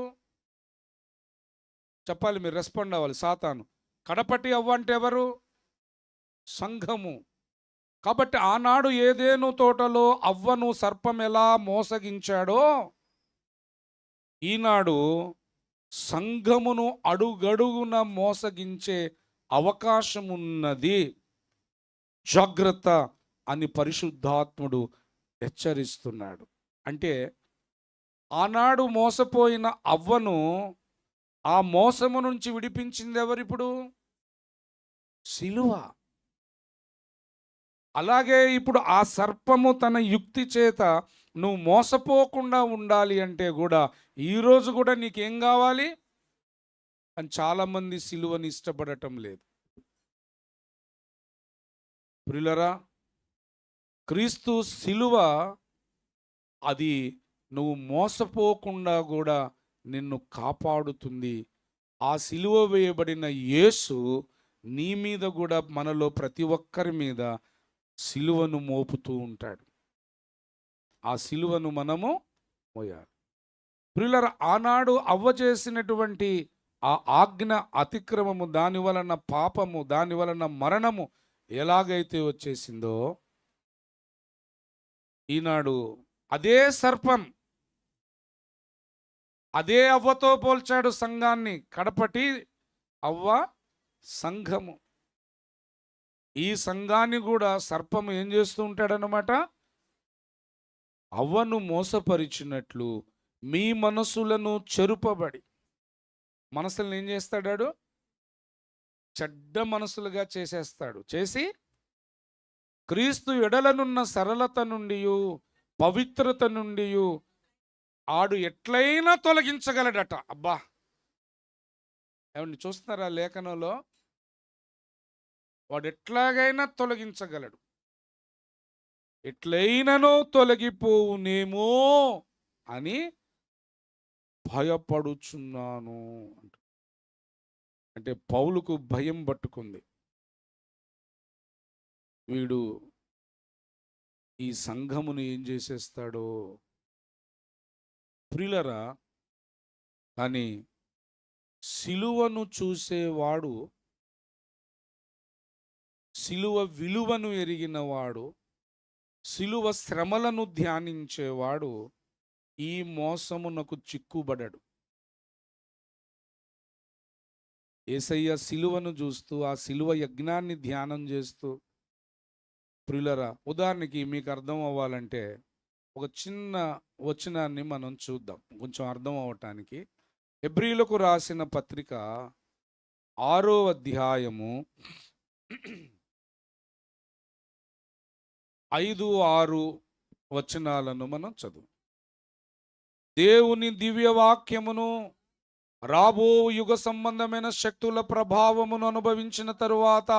చెప్పాలి, మీరు రెస్పాండ్ అవ్వాలి. సాతాను. కడపటి అవ్వ అంటే ఎవరు? సంఘము. కాబట్టి ఆనాడు ఏదేను తోటలో అవ్వను సర్పం ఎలా మోసగించాడో, ఈనాడు సంఘమును అడుగడుగున మోసగించే అవకాశం ఉన్నది, జాగ్రత్త అని పరిశుద్ధాత్ముడు హెచ్చరిస్తున్నాడు. అంటే ఆనాడు మోసపోయిన అవ్వను ఆ మోసము నుంచి విడిపించింది ఎవరిప్పుడు? సిలువ. అలాగే ఇప్పుడు ఆ సర్పము తన యుక్తి చేత నువ్వు మోసపోకుండా ఉండాలి అంటే కూడా ఈరోజు కూడా నీకేం కావాలి అని చాలామంది సిలువని ఇష్టపడటం లేదు. ప్రియులరా, క్రీస్తు సిలువ అది నువ్వు మోసపోకుండా కూడా నిన్ను కాపాడుతుంది. ఆ సిలువ వేయబడిన యేసు నీ మీద కూడా, మనలో ప్రతి ఒక్కరి మీద సిలువను మోపుతూ ఉంటాడు. ఆ సిలువను మనము మోయాలి. ప్రియులరా, ఆనాడు అవ్వ చేసినటువంటి ఆ ఆజ్ఞ అతిక్రమము, దాని వలన పాపము, దాని వలన మరణము ఎలాగైతే వచ్చేసిందో, ఈనాడు అదే సర్పం అదే అవ్వతో పోల్చాడు సంఘాన్ని. కడపటి అవ్వ సంఘము. ఈ సంఘాన్ని కూడా సర్పము ఏం చేస్తూ ఉంటాడనమాట? అవ్వను మోసపరిచినట్లు మీ మనసులను చెరుపబడి. మనసులను ఏం చేస్తాడాడు? చెడ్డ మనసులుగా చేసేస్తాడు. చేసి క్రీస్తు ఎడలనున్న సరళత నుండి, పవిత్రత నుండి ఆడు ఎట్లయినా తొలగించగలడట. అబ్బా, ఏమండి చూస్తున్నారా లేఖనంలో? వాడు ఎట్లాగైనా తొలగించగలడు. ఎట్లయిననో తొలగిపోవునేమో అని భయపడుచున్నాను అంట. అంటే పౌలుకు భయం పట్టుకుంది. వీడు ఈ సంఘమును ఏం చేసేస్తాడో. ప్రియులరా, కానీ సిలువను చూసేవాడు, సిలువ విలువను ఎరిగినవాడు, సిలువ శ్రమలను ధ్యానించేవాడు ఈ మోసమునకు చిక్కుబడడు. యేసయ్య సిలువను చూస్తూ, ఆ సిలువ యజ్ఞాన్ని ధ్యానం చేస్తూ, ప్రియులరా, ఉదాహరణకి మీకు అర్థం అవ్వాలంటే ఒక చిన్న వచనాన్ని మనం చూద్దాం, కొంచెం అర్థం అవ్వటానికి. హెబ్రీయులకు రాసిన పత్రిక 6వ అధ్యాయము 5-6 వచనాలను మనం చదువు. దేవుని దివ్యవాక్యమును రాబో యుగ సంబంధమైన శక్తుల ప్రభావమును అనుభవించిన తరువాత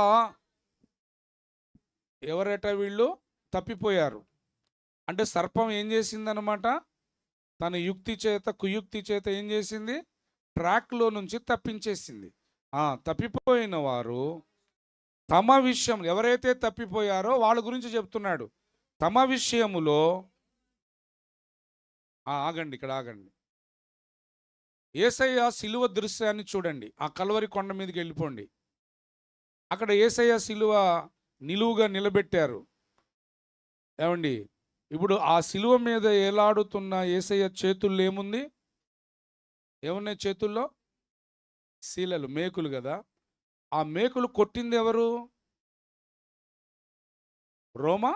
ఎవరట? వీళ్ళు తప్పిపోయారు. అంటే సర్పం ఏం చేసిందనమాట? తన యుక్తి చేత, కుయుక్తి చేత ఏం చేసింది? ట్రాక్లో నుంచి తప్పించేసింది. తప్పిపోయిన వారు తమ విషయం, ఎవరైతే తప్పిపోయారో వాళ్ళ గురించి చెప్తున్నాడు. తమ విషయములో ఆగండి, ఇక్కడ ఆగండి. యేసయ్య సిలువ దృశ్యాన్ని చూడండి. ఆ కల్వరి కొండ మీదకి వెళ్ళిపోండి. అక్కడ యేసయ్య సిలువ నిలువుగా నిలబెట్టారు. ఏమండి, ఇప్పుడు ఆ సిలువ మీద ఏలాడుతున్న యేసయ్య చేతుల్లో ఏముంది? ఏమున్నాయి చేతుల్లో? శీలలు, మేకులు కదా. ఆ మేకులు కొట్టింది ఎవరు? రోమా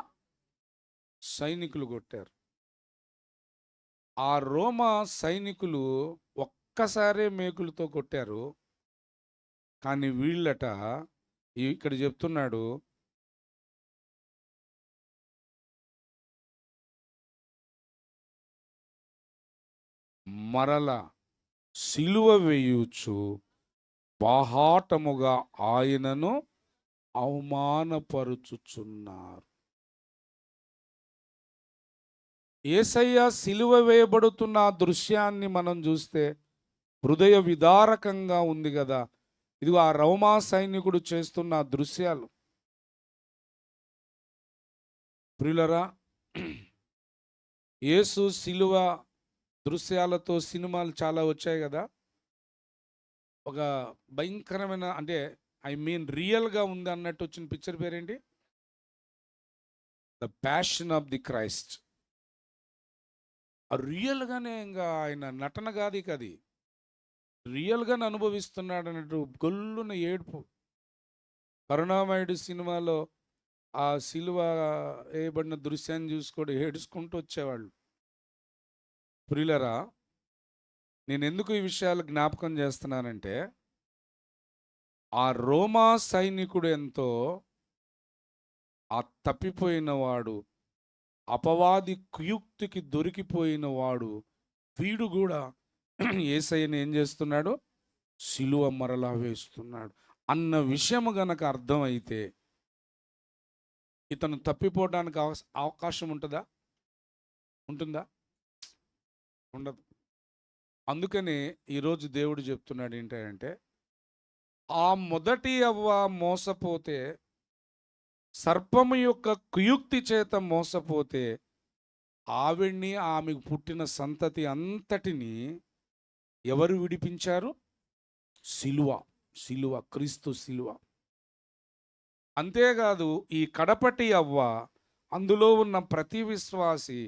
సైనికులు కొట్టారు. ఆ రోమా సైనికులు ఒక్కసారే మేకులతో కొట్టారు. కానీ వీళ్ళట ఇక్కడ చెప్తున్నాడు, మరలా సిలువ వేయుచు బాహాటముగా ఆయనను అవమానపరుచుచున్నారు. యేసయ్య సిలువ వేయబడుతున్న దృశ్యాన్ని మనం చూస్తే హృదయ విదారకంగా ఉంది కదా. ఇదిగో ఆ రోమా సైనికుడు చేస్తున్న దృశ్యాలు. ప్రియులరా, యేసు సిలువ దృశ్యాలతో సినిమాలు చాలా వచ్చాయి కదా. ఒక భయంకరమైన, అంటే రియల్గా ఉంది అన్నట్టు వచ్చిన పిక్చర్ పేరేంటి? The passion of the Christ. రియల్గానే, ఇంకా ఆయన నటన కాదు, ఇక అది రియల్గానే అనుభవిస్తున్నాడు అన్నట్టు గొల్లున ఏడుపు. కరుణామయుడు సినిమాలో ఆ సిలువ వేయబడిన దృశ్యాన్ని చూసుకోడు ఏడుచుకుంటూ వచ్చేవాళ్ళు. ప్రియులరా, నేను ఎందుకు ఈ విషయాలు జ్ఞాపకం చేస్తున్నానంటే, ఆ రోమా సైనికుడు ఎంతో ఆ తప్పిపోయిన వాడు, అపవాది కుయుక్తికి దొరికిపోయిన వాడు, వీడు కూడా యేసయ్యని ఏం చేస్తున్నాడు? సిలువ మరలా వేస్తున్నాడు అన్న విషయం గనక అర్థమైతే ఇతను తప్పిపోవడానికి అవకాశం ఉంటుందా? ఉంటుందా? ఉండదు. అందుకనే ఈరోజు దేవుడు చెప్తున్నాడు ఏంటంటే, ఆ మొదటి అవ్వ మోసపోతే, సర్పము యొక్క కుయుక్తి చేత మోసపోతే, ఆవిడ్ని ఆమెకు పుట్టిన సంతతి అంతటిని ఎవరు విడిపించారు? సిలువ. సిలువ, క్రీస్తు సిలువ. అంతేకాదు, ఈ కడపటి అవ్వ, అందులో ఉన్న ప్రతి విశ్వాసి,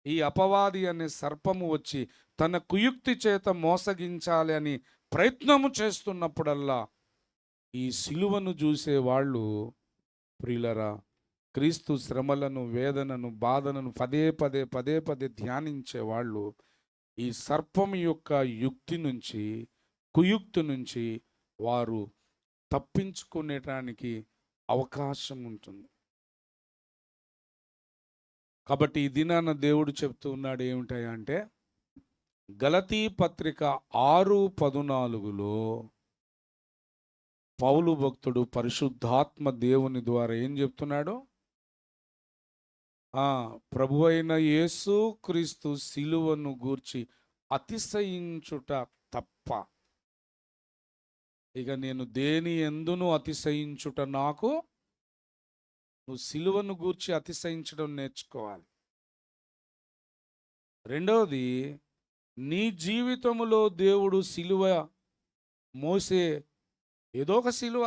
ఈ అపవాది అనే సర్పము వచ్చి తన కుయుక్తి చేత మోసగించాలి అని ప్రయత్నము చేస్తున్నప్పుడల్లా ఈ సిలువను చూసేవాళ్ళు, ప్రియులరా, క్రీస్తు శ్రమలను, వేదనను, బాధనను పదే పదే ధ్యానించేవాళ్ళు ఈ సర్పం యొక్క యుక్తి నుంచి, కుయుక్తి నుంచి వారు తప్పించుకునేటానికి అవకాశం ఉంటుంది. కాబట్టి ఈ దినాన దేవుడు చెప్తూ ఉన్నాడు ఏమిటంటే, గలతీ పత్రిక 6:14లో పౌలు భక్తుడు పరిశుద్ధాత్మ దేవుని ద్వారా ఏం చెప్తున్నాడు? ప్రభువైన యేసు క్రీస్తు సిలువను గూర్చి అతిశయించుట తప్ప ఇక నేను దేని ఎందును అతిశయించుట నాకు. నువ్వు సిలువను గూర్చి అతిశయించడం నేర్చుకోవాలి. రెండవది, నీ జీవితంలో దేవుడు సిలువ మోసే ఏదో ఒక సిలువ,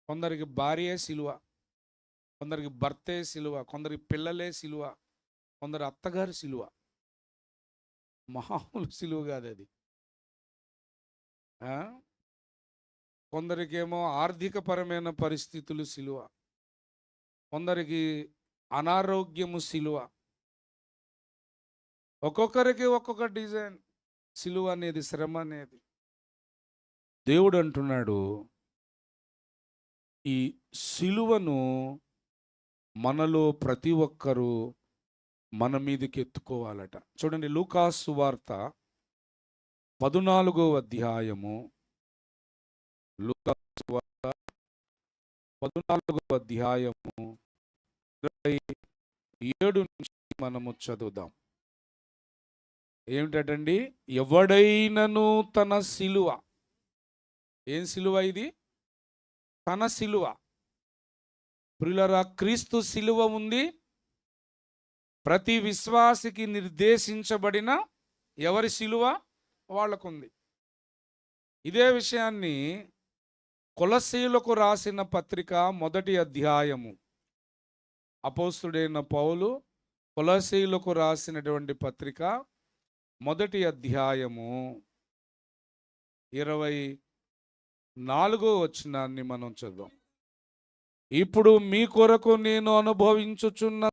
కొందరికి భార్యే సిలువ, కొందరికి భర్తే సిలువ, కొందరికి పిల్లలే సిలువ, కొందరు అత్తగారి సిలువ. మామూలు సిలువ కాదు అది. కొందరికేమో ఆర్థికపరమైన పరిస్థితులు సిలువ, కొందరికి అనారోగ్యము సిలువ, ఒక్కొక్కరికి ఒక్కొక్క డిజైన్ సిలువ అనేది, శ్రమ అనేది. దేవుడు అంటున్నాడు, ఈ సిలువను మనలో ప్రతి ఒక్కరూ మన మీదకి ఎత్తుకోవాలట. చూడండి, లూకాసు సువార్త 14వ అధ్యాయము, లూకాసు సువార్త 14వ అధ్యాయము 27 నుంచి మనము చదువుదాం. ఏమిటండి? ఎవడైనను తన సిలువ, ఏం సిలువ ఇది? తన సిలువ. ప్రియులారా, క్రీస్తు సిలువ ఉంది, ప్రతి విశ్వాసికి నిర్దేశించబడిన ఎవరి సిలువ వాళ్ళకుంది. ఇదే విషయాన్ని కొలస్సీయులకు రాసిన పత్రిక 1వ అధ్యాయము, అపోస్తుడైన పౌలు కొలస్సీయులకు రాసినటువంటి పత్రిక 1వ అధ్యాయము 24వ వచనాన్ని మనం చదువుదాం. ఇప్పుడు మీ కొరకు నేను అనుభవించుచున్న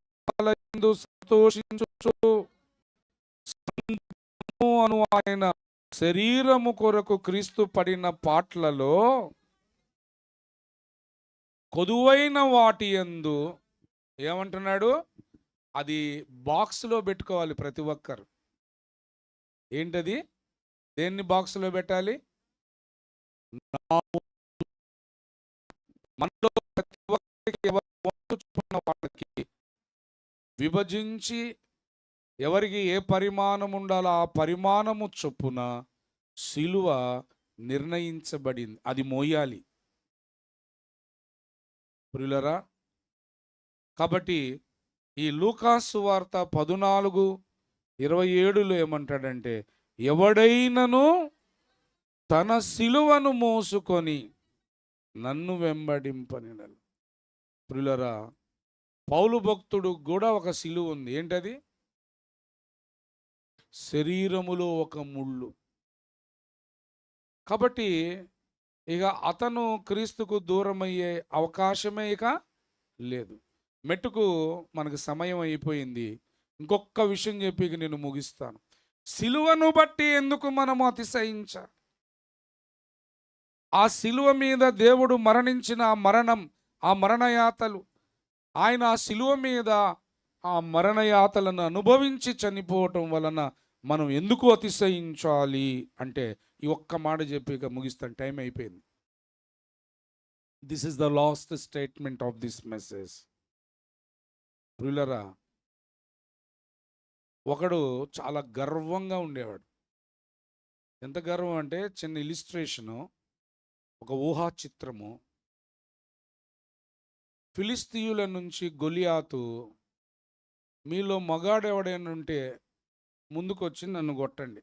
సంతోషించుచు అను ఆయన శరీరము కొరకు క్రీస్తు పడిన పాట్లలో కొదువైన వాటి యందు ఏమంటున్నాడు? అది బాక్స్లో పెట్టుకోవాలి ప్రతి ఒక్కరు. ఏంటది? దేన్ని బాక్సులో పెట్టాలి? మనలో ప్రతి ఒక్కరికి ఎవరి వంతు చొప్పున వాళ్ళకి విభజించి ఎవరికి ఏ పరిమాణం ఉండాలో ఆ పరిమాణము చొప్పున సిలువ నిర్ణయించబడింది. అది మోయాలి ప్రియులరా. కాబట్టి ఈ లూకాసు వార్త 14:27లో ఏమంటాడంటే, ఎవడైనను తన సిలువను మోసుకొని నన్ను వెంబడింపనిడలు. ప్రియులరా, పౌలు భక్తుడు కూడా ఒక సిలువ ఉంది. ఏంటది? శరీరములో ఒక ముళ్ళు. కాబట్టి ఇక అతను క్రీస్తుకు దూరమయ్యే అవకాశమే ఇక లేదు. మెట్టుకు మనకు సమయం అయిపోయింది. ఇంకొక విషయం చెప్పి నేను ముగిస్తాను. సిలువను బట్టి ఎందుకు మనము అతిశయించాలి? ఆ సిలువ మీద దేవుడు మరణించిన మరణం, ఆ మరణయాతలు, ఆయన ఆ సిలువ మీద ఆ మరణయాతలను అనుభవించి చనిపోవటం వలన మనం ఎందుకు అతిశయించాలి అంటే ఈ ఒక్క మాట చెప్పి ఇక ముగిస్తాను, టైం అయిపోయింది. This is the last statement of this message. ప్రియులరా, ఒకడు చాలా గర్వంగా ఉండేవాడు. ఎంత గర్వం అంటే, చిన్న ఇలిస్ట్రేషను, ఒక ఊహా చిత్రము. ఫిలిస్తీయుల నుంచి గొలియాతు, మీలో మగాడు ఎవడైనా ఉంటే ముందుకొచ్చి నన్ను కొట్టండి.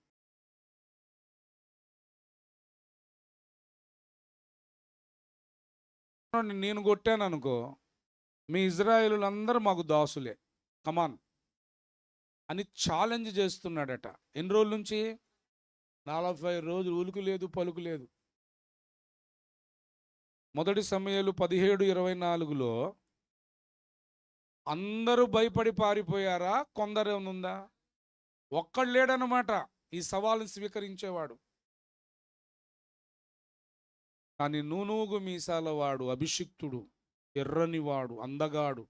నేను కొట్టాను అనుకో, మీ ఇజ్రాయేలులందరూ మాకు దాసులే, కమాన్ అని ఛాలెంజ్ చేస్తున్నాడట. ఎన్ని రోజుల నుంచి? 40 రోజులు. ఉలుకు లేదు, పలుకు లేదు. మొదటి సమూయేలు 17:24లో అందరూ భయపడి పారిపోయారా? కొందరేముందా? ఒక్కడు లేడనమాట ఈ సవాలుని స్వీకరించేవాడు. కానీ నూనూగు మీసాల వాడు, అభిషిక్తుడు, ఎర్రనివాడు, అందగాడు,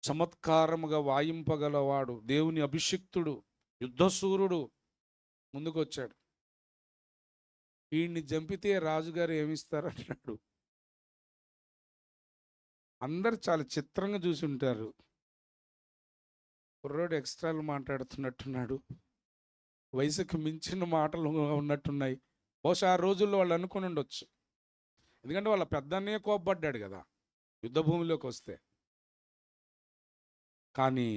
చమత్కారముగా వాయింపగలవాడు, దేవుని అభిషిక్తుడు, యుద్ధసూరుడు ముందుకొచ్చాడు. వీడిని చంపితే రాజుగారు ఏమిస్తారంటున్నాడు. అందరు చాలా చిత్రంగా చూసి ఉంటారు. కుర్రోడు ఎక్స్ట్రాలు మాట్లాడుతున్నట్టున్నాడు, వయసుకు మించిన మాటలు ఉన్నట్టున్నాయి. బహుశా ఆ రోజుల్లో వాళ్ళు అనుకుని ఉండొచ్చు. ఎందుకంటే వాళ్ళ పెద్దన్నే కోప్పడ్డాడు కదా యుద్ధ భూమిలోకి వస్తే. కానీ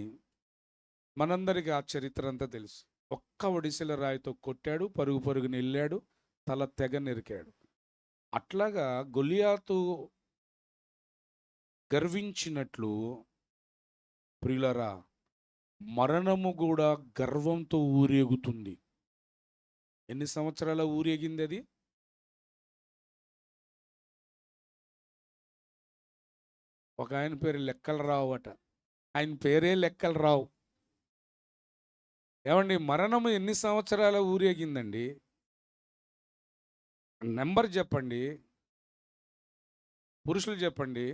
మనందరికీ ఆ చరిత్ర అంతా తెలుసు. ఒక్క ఒడిసెల రాయితో కొట్టాడు, పరుగు పరుగుని వెళ్ళాడు, తల తెగ నరికాడు. అట్లాగా గొలియాతు గర్వించినట్లు ప్రియులరా, మరణము కూడా గర్వంతో ఊరేగుతుంది. ఎన్ని సంవత్సరాల ఊరేగింది అది? ఒక ఆయన పేరు లెక్కలు రావు అట. ఆయన పేరే లెక్కలు రావు. ఏమండి, మరణము ఎన్ని సంవత్సరాల ఊరేగిందండి? నెంబర్ చెప్పండి, పురుషులు చెప్పండి.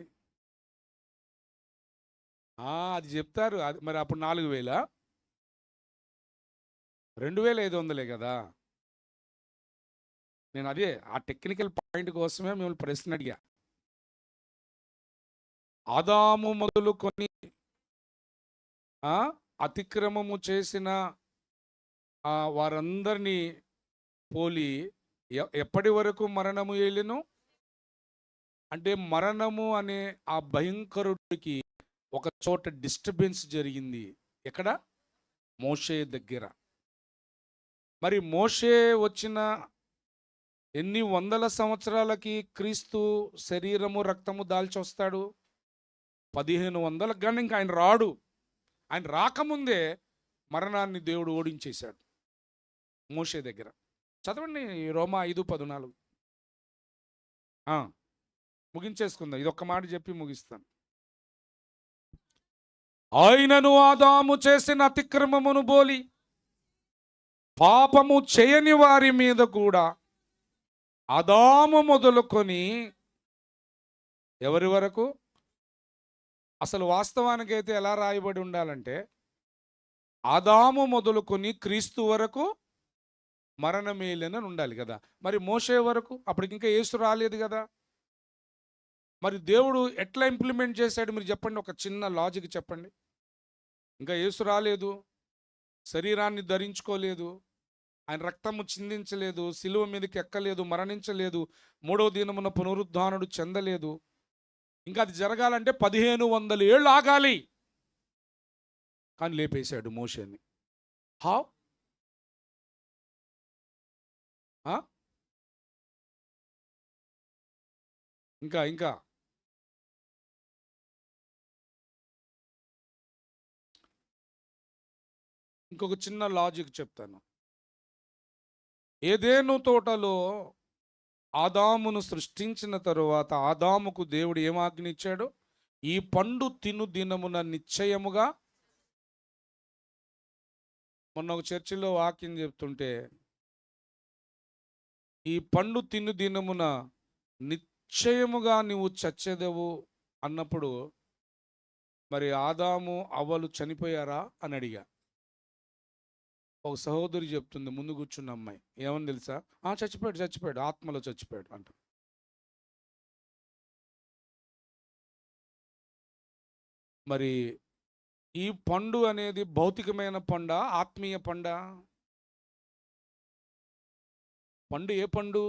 అది చెప్తారు. అది మరి అప్పుడు 4000, 2500 కదా. నేను అదే ఆ టెక్నికల్ పాయింట్ కోసమే మిమ్మల్ని ప్రశ్న అడిగా. ఆదాము మొదలుకొని అతిక్రమము చేసిన వారందరినీ పోలి ఎప్పటి వరకు మరణము ఏలిను అంటే, మరణము అనే ఆ భయంకరుడికి ఒక చోట డిస్టర్బెన్స్ జరిగింది. ఎక్కడ? మోషే దగ్గర. మరి మోషే వచ్చిన ఎన్ని వందల సంవత్సరాలకి క్రీస్తు శరీరము రక్తము దాల్చి వస్తాడు? 1500 కానీ ఇంకా ఆయన రాడు. ఆయన రాకముందే మరణాన్ని దేవుడు ఓడించేశాడు మోషే దగ్గర. చదవండి రోమా 5:14. ముగించేసుకుందాం, ఇది ఒక్క మాట చెప్పి ముగిస్తాను. ఆయనను ఆదాము చేసిన అతిక్రమమును బోలి పాపము చేయని వారి మీద కూడా ఆదాము మొదలుకొని ఎవరి వరకు? అసలు వాస్తవానికైతే ఎలా రాయబడి ఉండాలంటే, ఆదాము మొదలుకొని క్రీస్తు వరకు మరణమేలని ఉండాలి కదా. మరి మోషే వరకు అప్పటికి ఇంకా యేసు రాలేదు కదా. మరి దేవుడు ఎట్లా ఇంప్లిమెంట్ చేశాడు మీరు చెప్పండి, ఒక చిన్న లాజిక్ చెప్పండి. ఇంకా యేసు రాలేదు, శరీరాన్ని ధరించుకోలేదు, ఆయన రక్తము చిందించలేదు, సిలువ మీదకి ఎక్కలేదు, మరణించలేదు, మూడవ దినమున పునరుద్ధానుడు చెందలేదు. ఇంకా అది జరగాలంటే 1500 ఏళ్ళు ఆగాలి. కానీ లేపేశాడు మోషేని. హౌ? ఇంకా ఇంకా ఇంకొక చిన్న లాజిక్ చెప్తాను. ఏదేను తోటలో ఆదామును సృష్టించిన తరువాత ఆదాముకు దేవుడు ఏం ఆజ్ఞ ఇచ్చాడు? ఈ పండు తిను దినమున నిశ్చయముగా. మొన్న ఒక చర్చిలో వాక్యం చెప్తుంటే, ఈ పండు తిను దినమున నిశ్చయముగా నువ్వు చచ్చెదవు అన్నప్పుడు మరి ఆదాము అవ్వలు చనిపోయారా అని అడిగా. ఒక సహోదరి చెప్తుంది, ముందు కూర్చున్న అమ్మాయి, ఏమని తెలుసా? చచ్చిపోయాడు, ఆత్మలో చచ్చిపోయాడు అంట. మరి ఈ పండు అనేది భౌతికమైన పండ, ఆత్మీయ పండ? పండు ఏ పండు?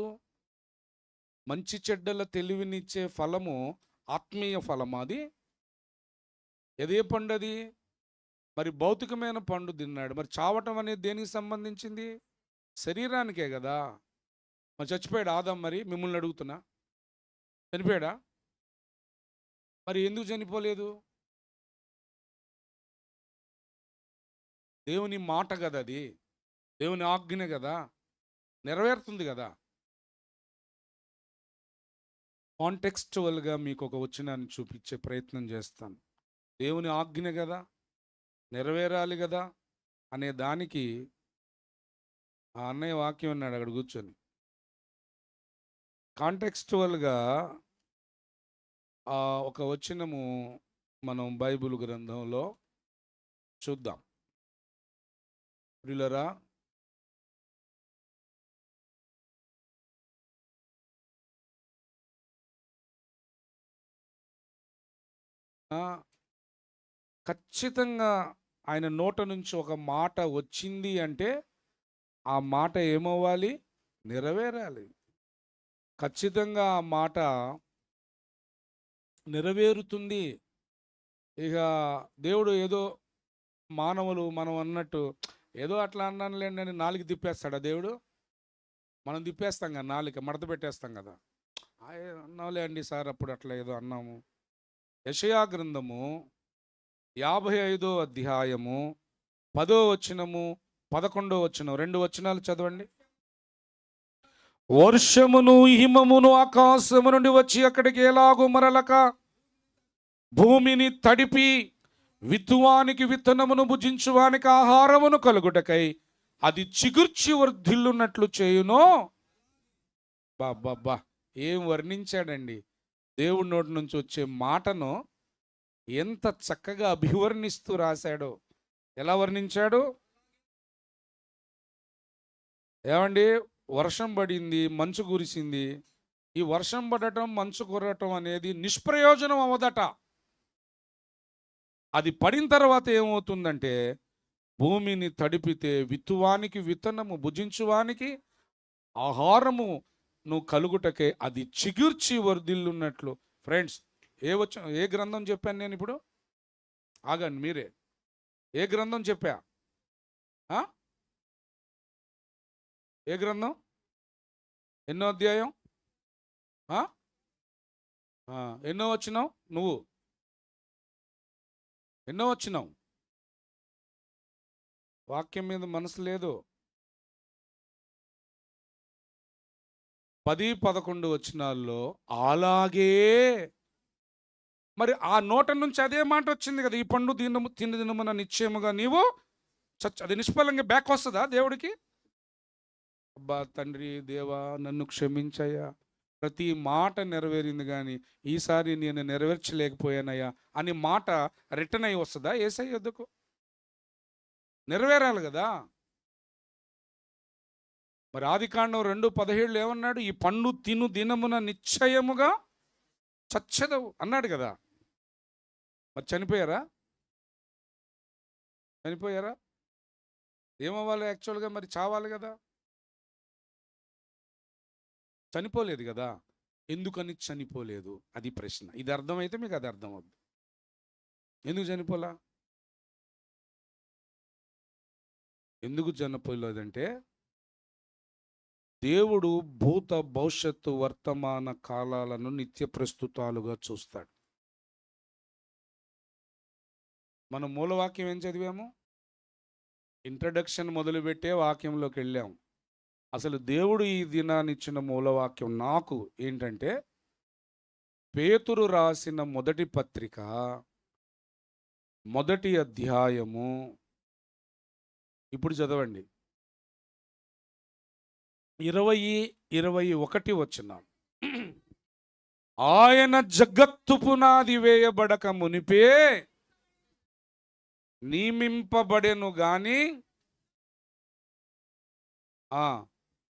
మంచి చెడ్డల తెలివినిచ్చే ఫలము ఆత్మీయ ఫలం. అది ఎదే పండు అది? మరి భౌతికమైన పండు తిన్నాడు. మరి చావటం అనేది దేనికి సంబంధించింది? శరీరానికే కదా. మరి చచ్చిపోయాడు ఆదాం. మరి మిమ్మల్ని అడుగుతున్నా, చనిపోయాడా? మరి ఎందుకు చనిపోలేదు? దేవుని మాట కదా అది, దేవుని ఆజ్ఞ కదా, నెరవేరుతుంది కదా. కాంటెక్స్చువల్గా మీకు ఒక వచనాన్ని చూపించే ప్రయత్నం చేస్తాను. దేవుని ఆజ్ఞ కదా, నెరవేరాలి కదా అనే దానికి ఆ అన్నయ్య వాక్యం అన్నాడు అక్కడ కూర్చొని. కాంటెక్స్చువల్గా ఒక వచనము మనం బైబిల్ గ్రంథంలో చూద్దాం. ప్రియులారా, ఖచ్చితంగా ఆయన నోట నుంచి ఒక మాట వచ్చింది అంటే ఆ మాట ఏమవ్వాలి? నెరవేరాలి. ఖచ్చితంగా ఆ మాట నెరవేరుతుంది. ఇక దేవుడు ఏదో మానవులు మనం అన్నట్టు ఏదో అట్లా అన్నానులేండి అని నాలుగు తిప్పేస్తాడా దేవుడు? మనం తిప్పేస్తాం కదా, నాలుక మడత పెట్టేస్తాం కదా. అన్నావులే అండి సార్, అప్పుడు అట్లా ఏదో అన్నాము. యెషయా గ్రంథము 55వ అధ్యాయము 10వ వచనము 11వ వచనం, 2 వచనాలు చదవండి. వర్షమును హిమమును ఆకాశము నుండి వచ్చి అక్కడికి ఎలాగూ మరలక భూమిని తడిపి విత్తువానికి విత్తనమును భుజించువానికి ఆహారమును కలుగుటకై అది చిగుర్చి వర్ధిల్లున్నట్లు చేయునో. బాబ్బా, ఏం వర్ణించాడండి! దేవుడి నోటి నుంచి వచ్చే మాటను ఎంత చక్కగా అభివర్ణిస్తూ రాశాడో. ఎలా వర్ణించాడు? ఏమండి, వర్షం పడింది, మంచు కురిసింది. ఈ వర్షం పడటం, మంచు కురటం అనేది నిష్ప్రయోజనం అవ్వదట. అది పడిన తర్వాత ఏమవుతుందంటే భూమిని తడిపితే విత్తువానికి విత్తనము, భుజించువానికి ఆహారము నువ్వు కలుగుటకే అది చిగుర్చి వర్ధిల్లున్నట్లు. ఫ్రెండ్స్, ఏ గ్రంథం చెప్పాను నేను ఇప్పుడు? ఆగండి మీరే. ఏ గ్రంథం చెప్పా? ఏ గ్రంథం? ఎన్నో అధ్యాయం? ఎన్నో వచ్చినావు నువ్వు? ఎన్నో వచ్చినావు? వాక్యం మీద మనసు లేదు. 10-11 వచనాల్లో అలాగే మరి ఆ నోట నుంచి అదే మాట వచ్చింది కదా, ఈ పండు తిన్న దినమున నిశ్చయముగా నీవు అది నిష్ఫలంగా బ్యాక్ వస్తుందా దేవుడికి? అబ్బా తండ్రి దేవా, నన్ను క్షమించయ్యా, ప్రతి మాట నెరవేరింది కానీ ఈసారి నేను నెరవేర్చలేకపోయానయ్యా అని మాట రిటర్న్ అయ్యి వస్తుందా యేసయ్య వద్దకు? నెరవేరాలి కదా. మరి ఆదికాండం 2:17 ఏమన్నాడు? ఈ పండు తిను దినమున నిశ్చయముగా చచ్చెదవు అన్నాడు కదా. మరి చనిపోయారా? చనిపోయారా? ఏమవ్వాలి యాక్చువల్గా? మరి చావాలి కదా. చనిపోలేదు కదా. ఎందుకని చనిపోలేదు? అది ప్రశ్న. ఇది అర్థమైతే మీకు అది అర్థం అవుద్ది. ఎందుకు చనిపోలా? ఎందుకు చనిపోలేదంటే దేవుడు భూత భవిష్యత్తు వర్తమాన కాలాలను నిత్య ప్రస్తుతాలుగా చూస్తాడు. మన మూలవాక్యం ఏం చదివాము? ఇంట్రడక్షన్ మొదలుపెట్టే వాక్యంలోకి వెళ్ళాము. అసలు దేవుడు ఈ దినాన్ని ఇచ్చిన మూలవాక్యం నాకు ఏంటంటే, పేతురు రాసిన మొదటి పత్రిక 1వ అధ్యాయము. ఇప్పుడు చదవండి. 20-21 వచనం. ఆయన జగత్తు పునాది వేయబడక మునిపే నియమింపబడెను గాని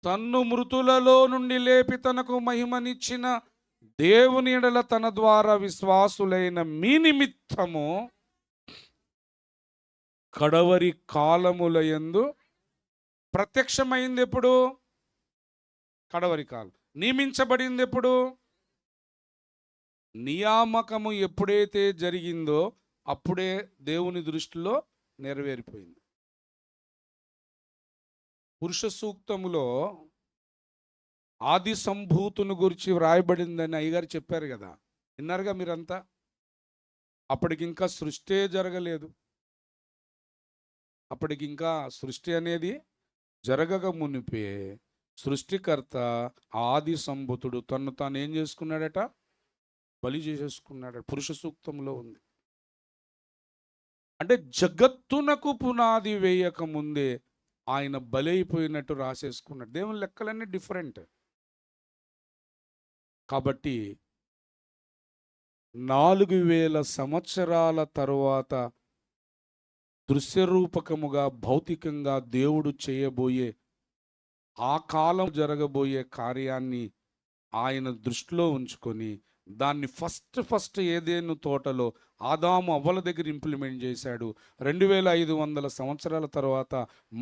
తన్ను మృతులలో నుండి లేపి తనకు మహిమనిచ్చిన దేవుని యెడల తన ద్వారా విశ్వాసులైన మీ నిమిత్తము కడవరి కాలములయందు ప్రత్యక్షమైంది ఎప్పుడు? కడవరి కాలం. నియమించబడింది ఎప్పుడు? నియామకము ఎప్పుడైతే జరిగిందో అప్పుడే దేవుని దృష్టిలో నెరవేరిపోయింది. పురుష సూక్తములో ఆది సంభూతుని గురించి వ్రాయబడిందని అయ్యగారు చెప్పారు కదా, విన్నారుగా మీరంతా. అప్పటికింకా సృష్టి జరగలేదు. అప్పటికింకా సృష్టి అనేది జరగక మునిపే సృష్టికర్త ఆది సంభూతుడు తను తాను ఏం చేసుకున్నాడట? బలి చేసేసుకున్నాడట. పురుష సూక్తంలో ఉంది. అంటే జగత్తునకు పునాది వేయక ముందే ఆయన బలైపోయినట్టు రాసేసుకున్నాడు. దేవుని లెక్కలన్నీ డిఫరెంట్. కాబట్టి 4000 సంవత్సరాల తరువాత దృశ్యరూపకముగా భౌతికంగా దేవుడు చేయబోయే ఆ కాలం జరగబోయే కార్యాన్ని ఆయన దృష్టిలో ఉంచుకొని దాన్ని ఫస్ట్ ఏదేను తోటలో ఆదాము అవ్వల దగ్గర ఇంప్లిమెంట్ చేశాడు. 2500 సంవత్సరాల తర్వాత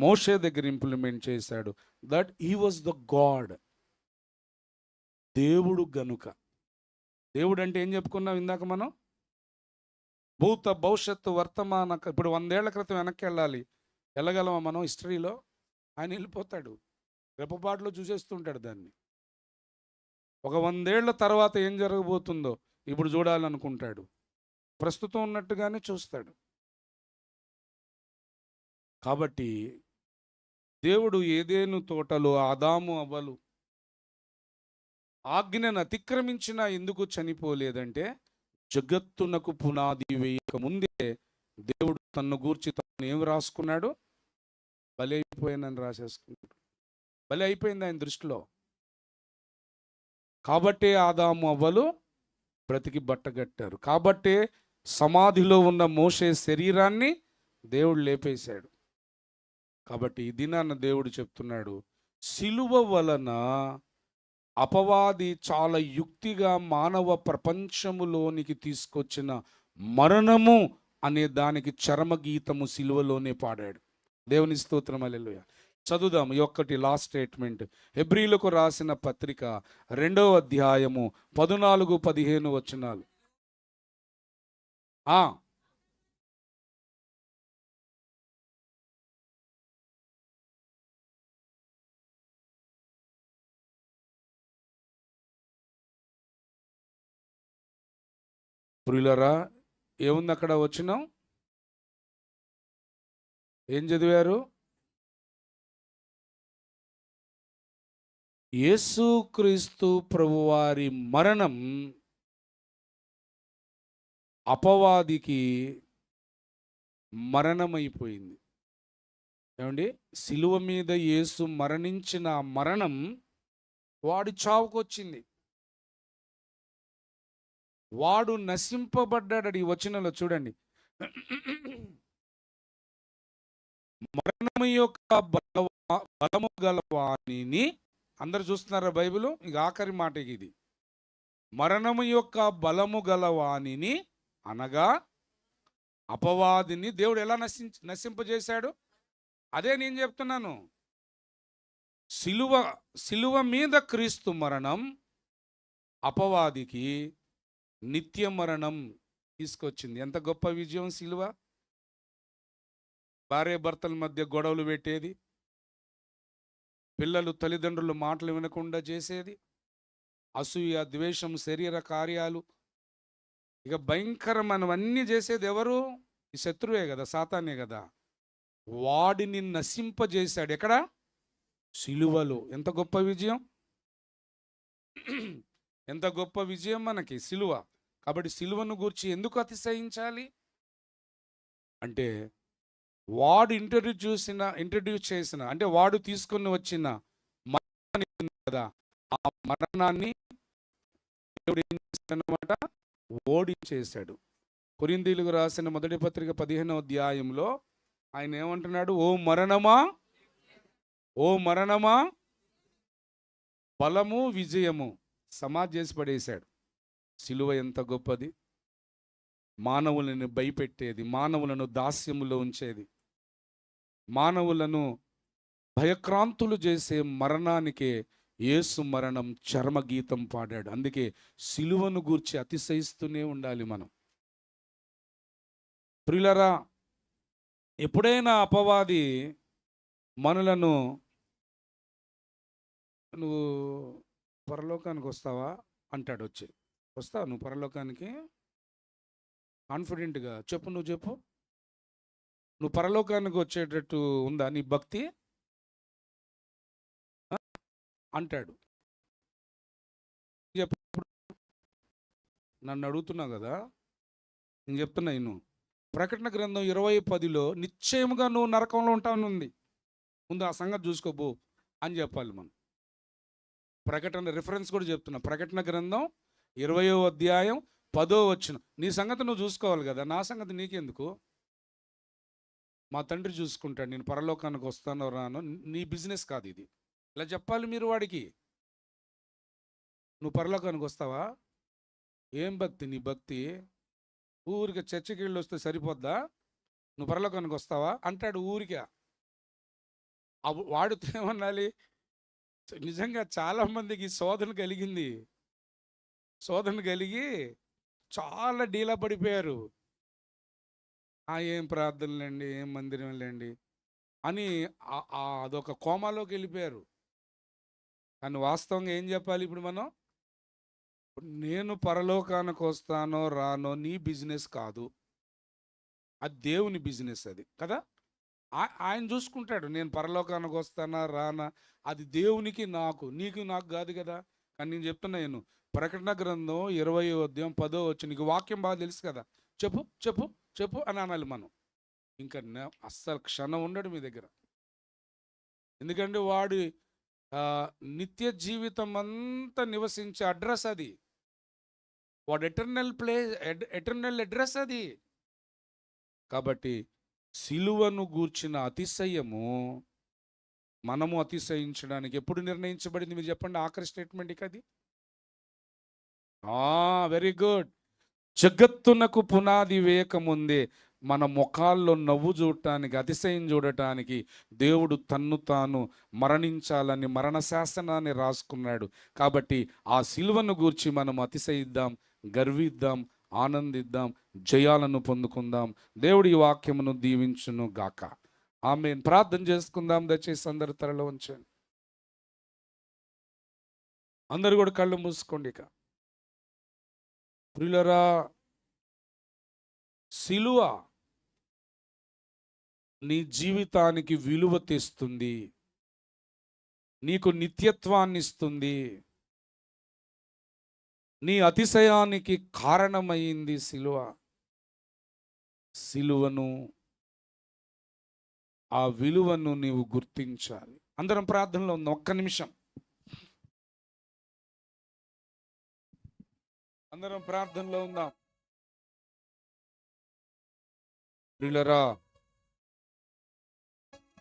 మోషే దగ్గర ఇంప్లిమెంట్ చేశాడు. That he was the God. దేవుడు గనుక. దేవుడు అంటే ఏం చెప్పుకున్నాం ఇందాక మనం? భూత భవిష్యత్తు వర్తమాన. ఇప్పుడు 100 ఏళ్ల క్రితం వెనక్కి వెళ్ళగలమా మనం హిస్టరీలో? ఆయన వెళ్ళిపోతాడు, రెప్పపాటులో చూసేస్తుంటాడు దాన్ని. ఒక 100 ఏళ్ల తర్వాత ఏం జరగబోతుందో ఇప్పుడు చూడాలనుకుంటాడు. ప్రస్తుతం ఉన్నట్టుగానే చూస్తాడు. కాబట్టి దేవుడు ఏదేను తోటలో ఆదాము అవ్వలు ఆజ్ఞను అతిక్రమించినా ఎందుకు చనిపోలేదంటే, జగత్తునకు పునాది వేయక ముందే దేవుడు తన్ను గూర్చి తను ఏం రాసుకున్నాడు? బలి అయిపోయానని రాసేసుకున్నాడు. బలి అయిపోయింది ఆయన దృష్టిలో. కాబట్టే ఆదాము అవ్వలు బ్రతికి బట్టగట్టారు. కాబట్టే సమాధిలో ఉన్న మోషే శరీరాన్ని దేవుడు లేపేశాడు. కాబట్టి ఈ దినాన్న దేవుడు చెప్తున్నాడు, సిలువ వలన అపవాది చాలా యుక్తిగా మానవ ప్రపంచములోనికి తీసుకొచ్చిన మరణము అనే దానికి చరమగీతము సిలువలోనే పాడాడు. దేవుని స్తోత్రం, హల్లెలూయా. చదువుదాం ఈ ఒక్కటి లాస్ట్ స్టేట్మెంట్. హెబ్రీలకు రాసిన పత్రిక 2వ అధ్యాయము 14-15 వచనాలు. ప్రియులరా, ఏముంది అక్కడ? వచనం ఏం చదివారు? యేసుక్రీస్తు ప్రభువారి మరణం అపవాదికి మరణమైపోయింది. ఏమండి? సిలువ మీద యేసు మరణించిన మరణం వాడి చావుకొచ్చింది. వాడు నశింపబడ్డాడు. ఈ వచనంలో చూడండి, మరణం యొక్క బలవ బలము గల వానిని, అందరు చూస్తున్నారా బైబిల్? ఇక ఆఖరి మాట ఇది, మరణము యొక్క బలము గల వానిని అనగా అపవాదిని దేవుడు ఎలా నశింపజేశాడు? అదే నేను చెప్తున్నాను. సిలువ మీద క్రీస్తు మరణం అపవాదికి నిత్య మరణం తీసుకొచ్చింది. ఎంత గొప్ప విజయం సిలువ! భార్య భర్తల మధ్య గొడవలు పెట్టేది, పిల్లలు తల్లిదండ్రులు మాటలు వినకుండా చేసేది, అసూయ, ద్వేషం, శరీర కార్యాలు, ఇక భయంకరమైనవన్నీ చేసేది ఎవరు? ఈ శత్రువే కదా, సాతానే కదా. వాడిని నశింపజేశాడు ఎక్కడ? సిలువలో. ఎంత గొప్ప విజయం! ఎంత గొప్ప విజయం మనకి సిలువ. కాబట్టి సిలువను గూర్చి ఎందుకు అతిశయించాలి అంటే, వాడు ఇంట్రడ్యూస్ చేసిన అంటే వాడు తీసుకుని వచ్చిన మరణాన్ని కదా, ఆ మరణాన్ని దేవుడు ఏం చేశాడనమాట? ఓడించేశాడు. కొరింథీయులకు రాసిన మొదటి పత్రిక 15వ అధ్యాయంలో ఆయన ఏమంటున్నాడు? ఓ మరణమా బలము విజయము సమాధి చేసి పడేశాడు. సిలువ ఎంత గొప్పది! మానవులను భయపెట్టేది, మానవులను దాస్యములో ఉంచేది, మానవులను భయక్రాంతులు చేసే మరణానికే యేసు మరణం చర్మగీతం పాడాడు. అందుకే సిలువను గూర్చి అతిశయిస్తూనే ఉండాలి మనం. ప్రియులారా, ఎప్పుడైనా అపవాది మనలను, నువ్వు పరలోకానికి వస్తావా అంటాడు. వస్తావా నువ్వు పరలోకానికి? కాన్ఫిడెంట్గా చెప్పు, నువ్వు చెప్పు. నువ్వు పరలోకానికి వచ్చేటట్టు ఉందా నీ భక్తి అంటాడు. నన్ను అడుగుతున్నావు కదా, నేను చెప్తున్నా నువ్వు ప్రకటన గ్రంథం 20:10లో నిశ్చయముగా నువ్వు నరకంలో ఉంటానుంది. ముందు ఆ సంగతి చూసుకోబో అని చెప్పాలి మనం. ప్రకటన రిఫరెన్స్ కూడా చెప్తున్నా. ప్రకటన గ్రంథం 20వ అధ్యాయం 10వ వచనం. నీ సంగతి నువ్వు చూసుకోవాలి కదా, నా సంగతి నీకెందుకు? మా తండ్రి చూసుకుంటాడు, నేను పరలోకానికి వస్తానో రానో, నీ బిజినెస్ కాదు ఇది. ఇలా చెప్పాలి మీరు వాడికి. నువ్వు పరలోకానికి వస్తావా? ఏం భక్తి నీ భక్తి? ఊరికి చర్చికి వెళ్ళి వస్తే సరిపోద్దా? నువ్వు పరలోకానికి వస్తావా అంటాడు ఊరికే. వాడితో ఏమనాలి? నిజంగా చాలామందికి శోధన కలిగి చాలా డీలా పడిపోయారు. ఏం ప్రార్థనలండి, ఏం మందిరంలేండి అని అదొక కోమాలోకి వెళ్ళిపోయారు. కానీ వాస్తవంగా ఏం చెప్పాలి ఇప్పుడు మనం? నేను పరలోకానికి వస్తానో రానో నీ బిజినెస్ కాదు, అది దేవుని బిజినెస్, అది కదా. ఆయన చూసుకుంటాడు, నేను పరలోకానికి వస్తానా రానా, అది దేవునికి నీకు నాకు కాదు కదా. కానీ నేను చెప్తున్నా, నేను ప్రకటన గ్రంథం 20వ అధ్యాయం 10వ వచనం, నీకు వాక్యం బాగా తెలుసు కదా, చెప్పు చెప్పు చెప్పు అని అనాలి మనం. ఇంకా అస్సలు క్షణం ఉండడు మీ దగ్గర. ఎందుకంటే వాడి నిత్య జీవితం అంతా నివసించే అడ్రస్ అది, వాడు ఎటర్నల్ అడ్రస్ అది. కాబట్టి సిలువను గూర్చిన అతిశయము మనము అతిశయించడానికి ఎప్పుడు నిర్ణయించబడింది మీరు చెప్పండి? ఆఖరి స్టేట్మెంట్ ఇక అది. Very good. జగత్తునకు పునాది వేయకముందే మన ముఖాల్లో నవ్వు చూడటానికి, అతిశయం చూడటానికి దేవుడు తన్ను తాను మరణించాలని మరణ శాసనాన్ని రాసుకున్నాడు. కాబట్టి ఆ సిలువను గూర్చి మనం అతిశయిద్దాం, గర్విద్దాం, ఆనందిద్దాం, జయాలను పొందుకుందాం. దేవుడి ఈ వాక్యమును దీవించును గాక. ఆమేన్. ప్రార్థన చేసుకుందాం. దయచేసి అందరు తరలో ఉంచండి. అందరు కూడా కళ్ళు మూసుకోండి. ఇక ప్రియులారా, సిలువ నీ జీవితానికి విలువ తెస్తుంది, నీకు నిత్యత్వాన్ని ఇస్తుంది, నీ అతిశయానికి కారణమైంది సిలువ. సిలువను, ఆ విలువను నీవు గుర్తించాలి. అందరం ప్రార్థనలో ఉందాం. ఒక్క నిమిషం అందరం ప్రార్థనలో ఉందాం. ప్రియులారా,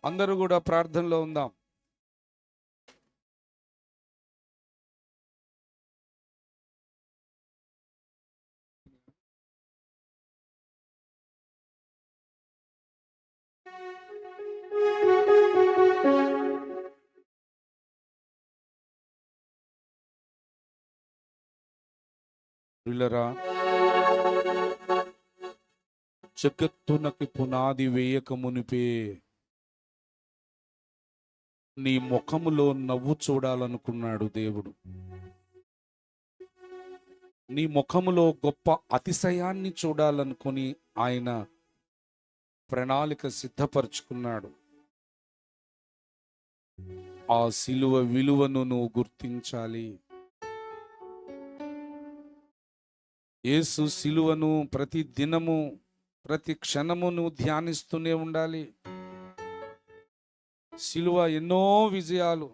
అందరూ కూడా ప్రార్థనలో ఉందాం. ప్రియులారా, జగత్తునకి పునాది వేయక మునిపే నీ ముఖములో నవ్వు చూడాలనుకున్నాడు దేవుడు. నీ ముఖములో గొప్ప అతిశయాన్ని చూడాలనుకుని ఆయన ప్రణాళిక సిద్ధపరుచుకున్నాడు. ఆ సిలువ విలువను నువ్వు గుర్తించాలి. యేసు సిలువను ప్రతి దినము ప్రతి క్షణము నువ్వు ధ్యానిస్తూనే ఉండాలి. సిలువ ఎన్నో విజయాలు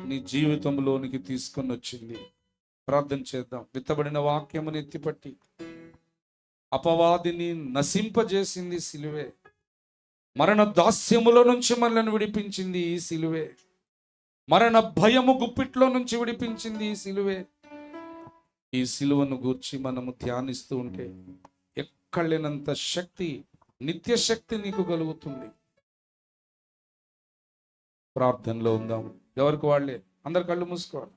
నీ జీవితంలోనికి తీసుకొని వచ్చింది. ప్రార్థన చేద్దాం. విత్తబడిన వాక్యమును ఎత్తిపట్టి అపవాదిని నశింపజేసింది సిలువే. మరణ దాస్యములో నుంచి మనల్ని విడిపించింది ఈ సిలువే. మరణ భయము గుప్పిట్లో నుంచి విడిపించింది ఈ సిలువే. ఈ సిలువను గూర్చి మనము ధ్యానిస్తూ ఉంటే ఎక్కడలేనంత శక్తి, నిత్య శక్తి నీకు కలుగుతుంది. ప్రార్థనలో ఉందాం. ఎవరికి వాళ్ళే, అందరు కళ్ళు మూసుకోవాలి.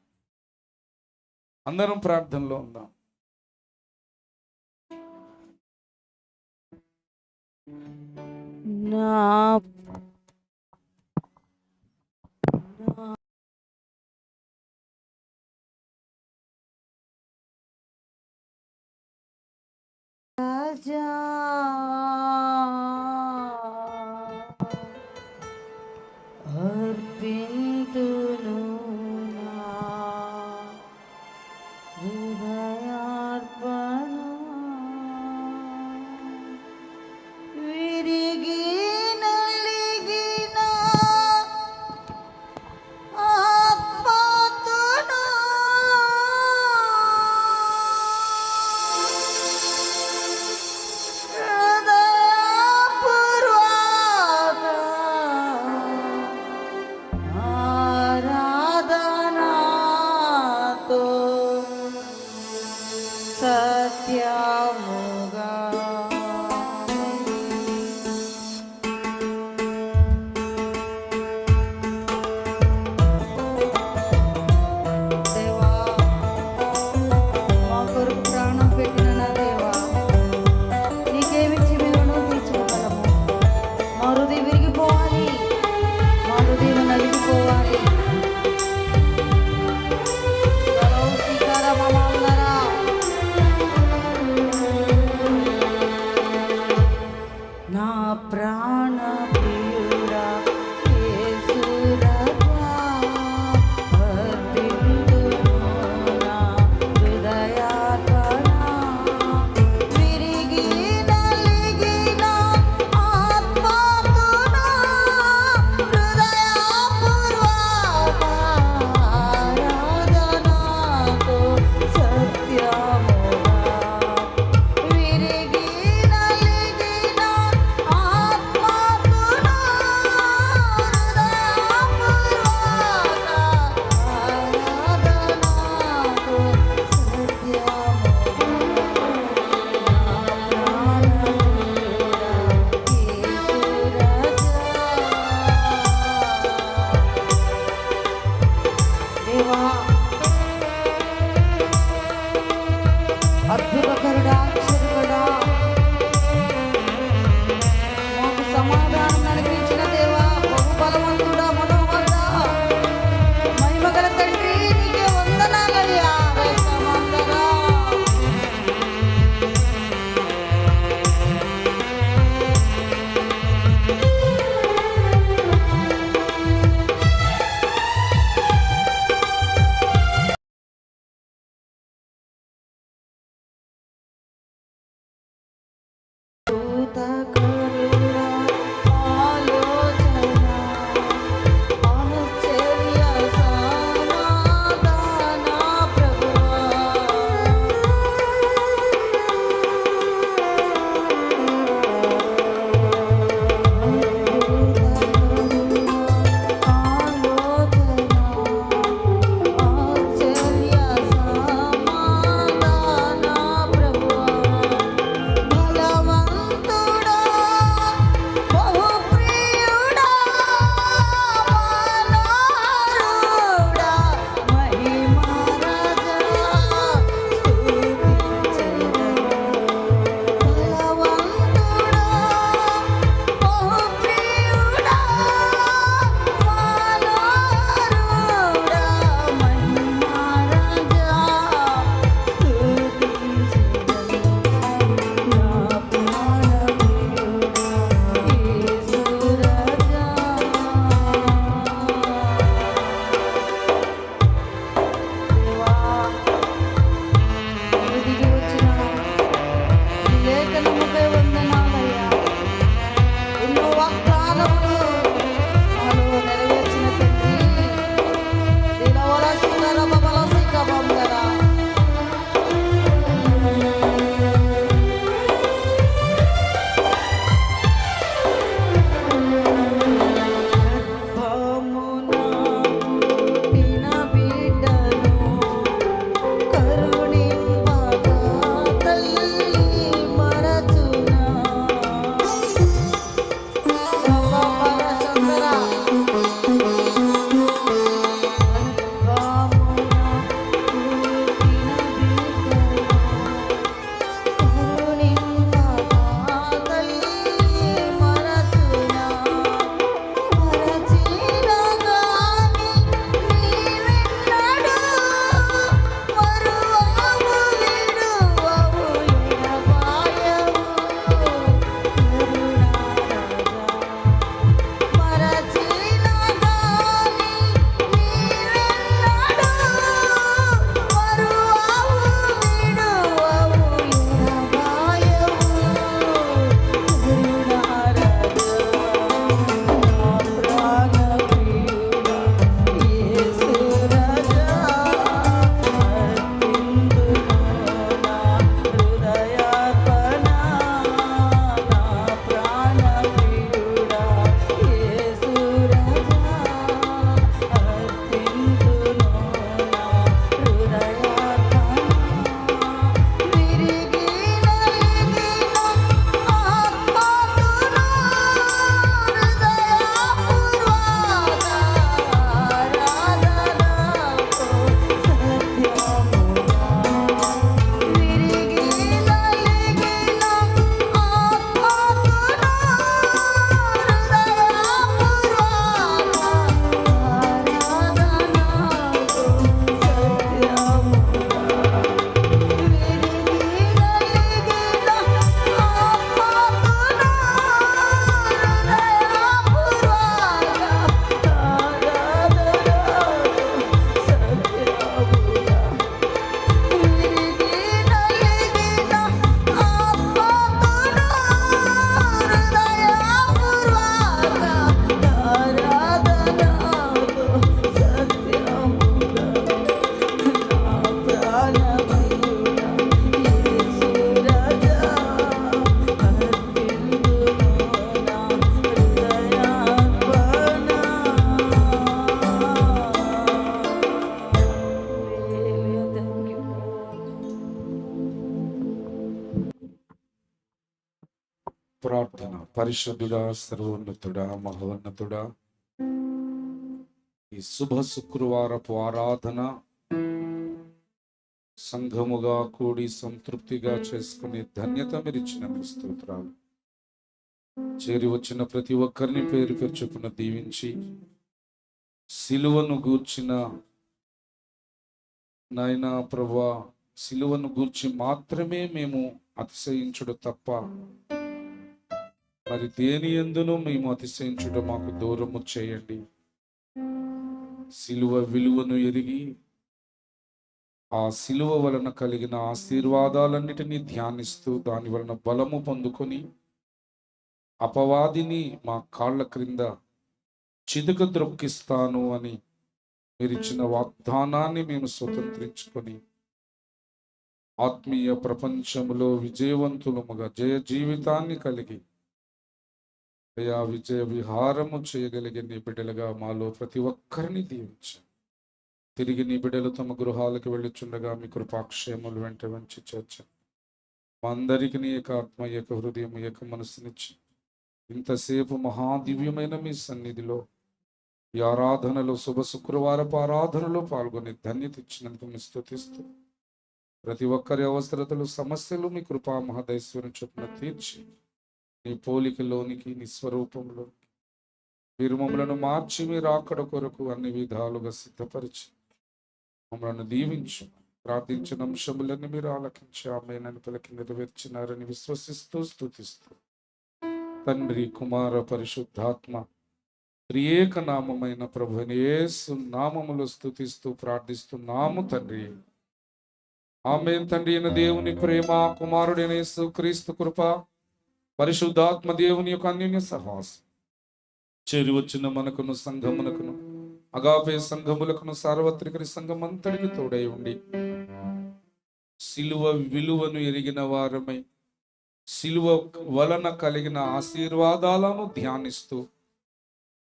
అందరం ప్రార్థనలో ఉందాం. రాజా అర్పింతును నా హృదయార్పణ, విరిగి నలిగిన ఆత్మతును హృదయపూర్వక పరిశుద్ధుడా, సర్వోన్నతుడా, మహోన్నతుడా, ఈ శుభ శుక్రవారపు ఆరాధన సంఘముగా కూడి సంతృప్తిగా చేసుకునే ధన్యత మీరు ఇచ్చినందుకు స్తోత్రాలు. చేరి వచ్చిన ప్రతి ఒక్కరిని పేరు పేరు చొప్పున దీవించి, సిలువను గూర్చిన నాయనా ప్రభువా, సిలువను గూర్చి మాత్రమే మేము అతిశయించుడు తప్ప మరి దేని యందును మేము అతిశయించుట మాకు దూరము చేయండి. సిలువ విలువను ఎరిగి ఆ సిలువ వలన కలిగిన ఆశీర్వాదాలన్నిటినీ ధ్యానిస్తూ దాని వలన బలము పొందుకొని అపవాదిని మా కాళ్ళ క్రింద చిదుక ద్రొక్కిస్తాను అని మీరిచ్చిన వాగ్దానాన్ని మేము స్వతంత్రించుకొని ఆత్మీయ ప్రపంచములో విజయవంతులముగా జయ జీవితాన్ని కలిగి విజయ విహారము చేయగలిగే నీ బిడ్డలుగా మాలో ప్రతి ఒక్కరిని దీవించు. తిరిగి నీ బిడ్డలు తమ గృహాలకు వెళ్ళుచుండగా మీ కృపాక్షేములు వెంట వంచి చేర్చండి. మా అందరికి నీ యొక్క ఆత్మ, యొక్క హృదయం, యొక్క మనసునిచ్చి ఇంతసేపు మహాదివ్యమైన మీ సన్నిధిలో ఈ ఆరాధనలో శుభ శుక్రవారపు ఆరాధనలో పాల్గొని ధన్యత ఇచ్చినందుకు మీ స్తుతిస్తూ ప్రతి ఒక్కరి అవసరతలు, సమస్యలు మీ కృపా మహదైశ్వర్యం చొప్పున తీర్చి నీ పోలికలోనికి, నీ స్వరూపంలోనికి మీరు మమ్మలను మార్చి మీరు ఆకడ కొరకు అన్ని విధాలుగా సిద్ధపరిచి మమ్మల్ని దీవించు. ప్రార్థించిన అంశములన్నీ మీరు ఆలకించి ఆమేనని పలికి నెరవేర్చినారని విశ్వసిస్తూ స్తుతిస్తూ తండ్రి, కుమార, పరిశుద్ధాత్మ త్రియేక నామమైన ప్రభువైన యేసు నామములో స్తుతిస్తూ ప్రార్థిస్తున్నాము తండ్రి. ఆమేన్. తండ్రి అయిన దేవుని ప్రేమ, కుమారుడైన యేసు క్రీస్తు కృప, పరిశుద్ధాత్మ దేవుని యొక్క అన్యోన్య సహవాసం చేరి వచ్చిన మనకును సంఘమునకును అగాపే సంఘములకును సార్వత్రిక సంఘం అంతటికి తోడై ఉండి సిలువ విలువను ఎరిగిన వారమై సిలువ వలన కలిగిన ఆశీర్వాదాలను ధ్యానిస్తూ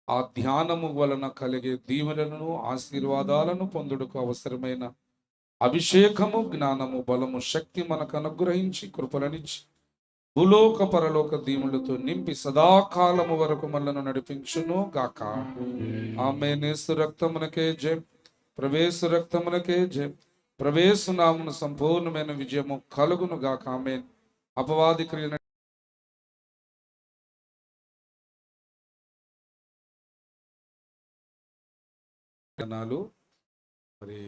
ఆ ధ్యానము వలన కలిగే దీవెనలను, ఆశీర్వాదాలను పొందుటకు అవసరమైన అభిషేకము, జ్ఞానము, బలము, శక్తి మనకు అనుగ్రహించి కృపలనిచ్చి భూలోక పరలోక దీవులతో నింపి సదాకాలము వరకు మనలను నడిపించును గాక. ఆమేన్. యేసు రక్తమునకే జయం, ప్రవేశ రక్తమునకే జయం, ప్రవేశ నామమున సంపూర్ణమైన విజయము కలుగును గాక. ఆమేన్. అపవాది క్రియను మరి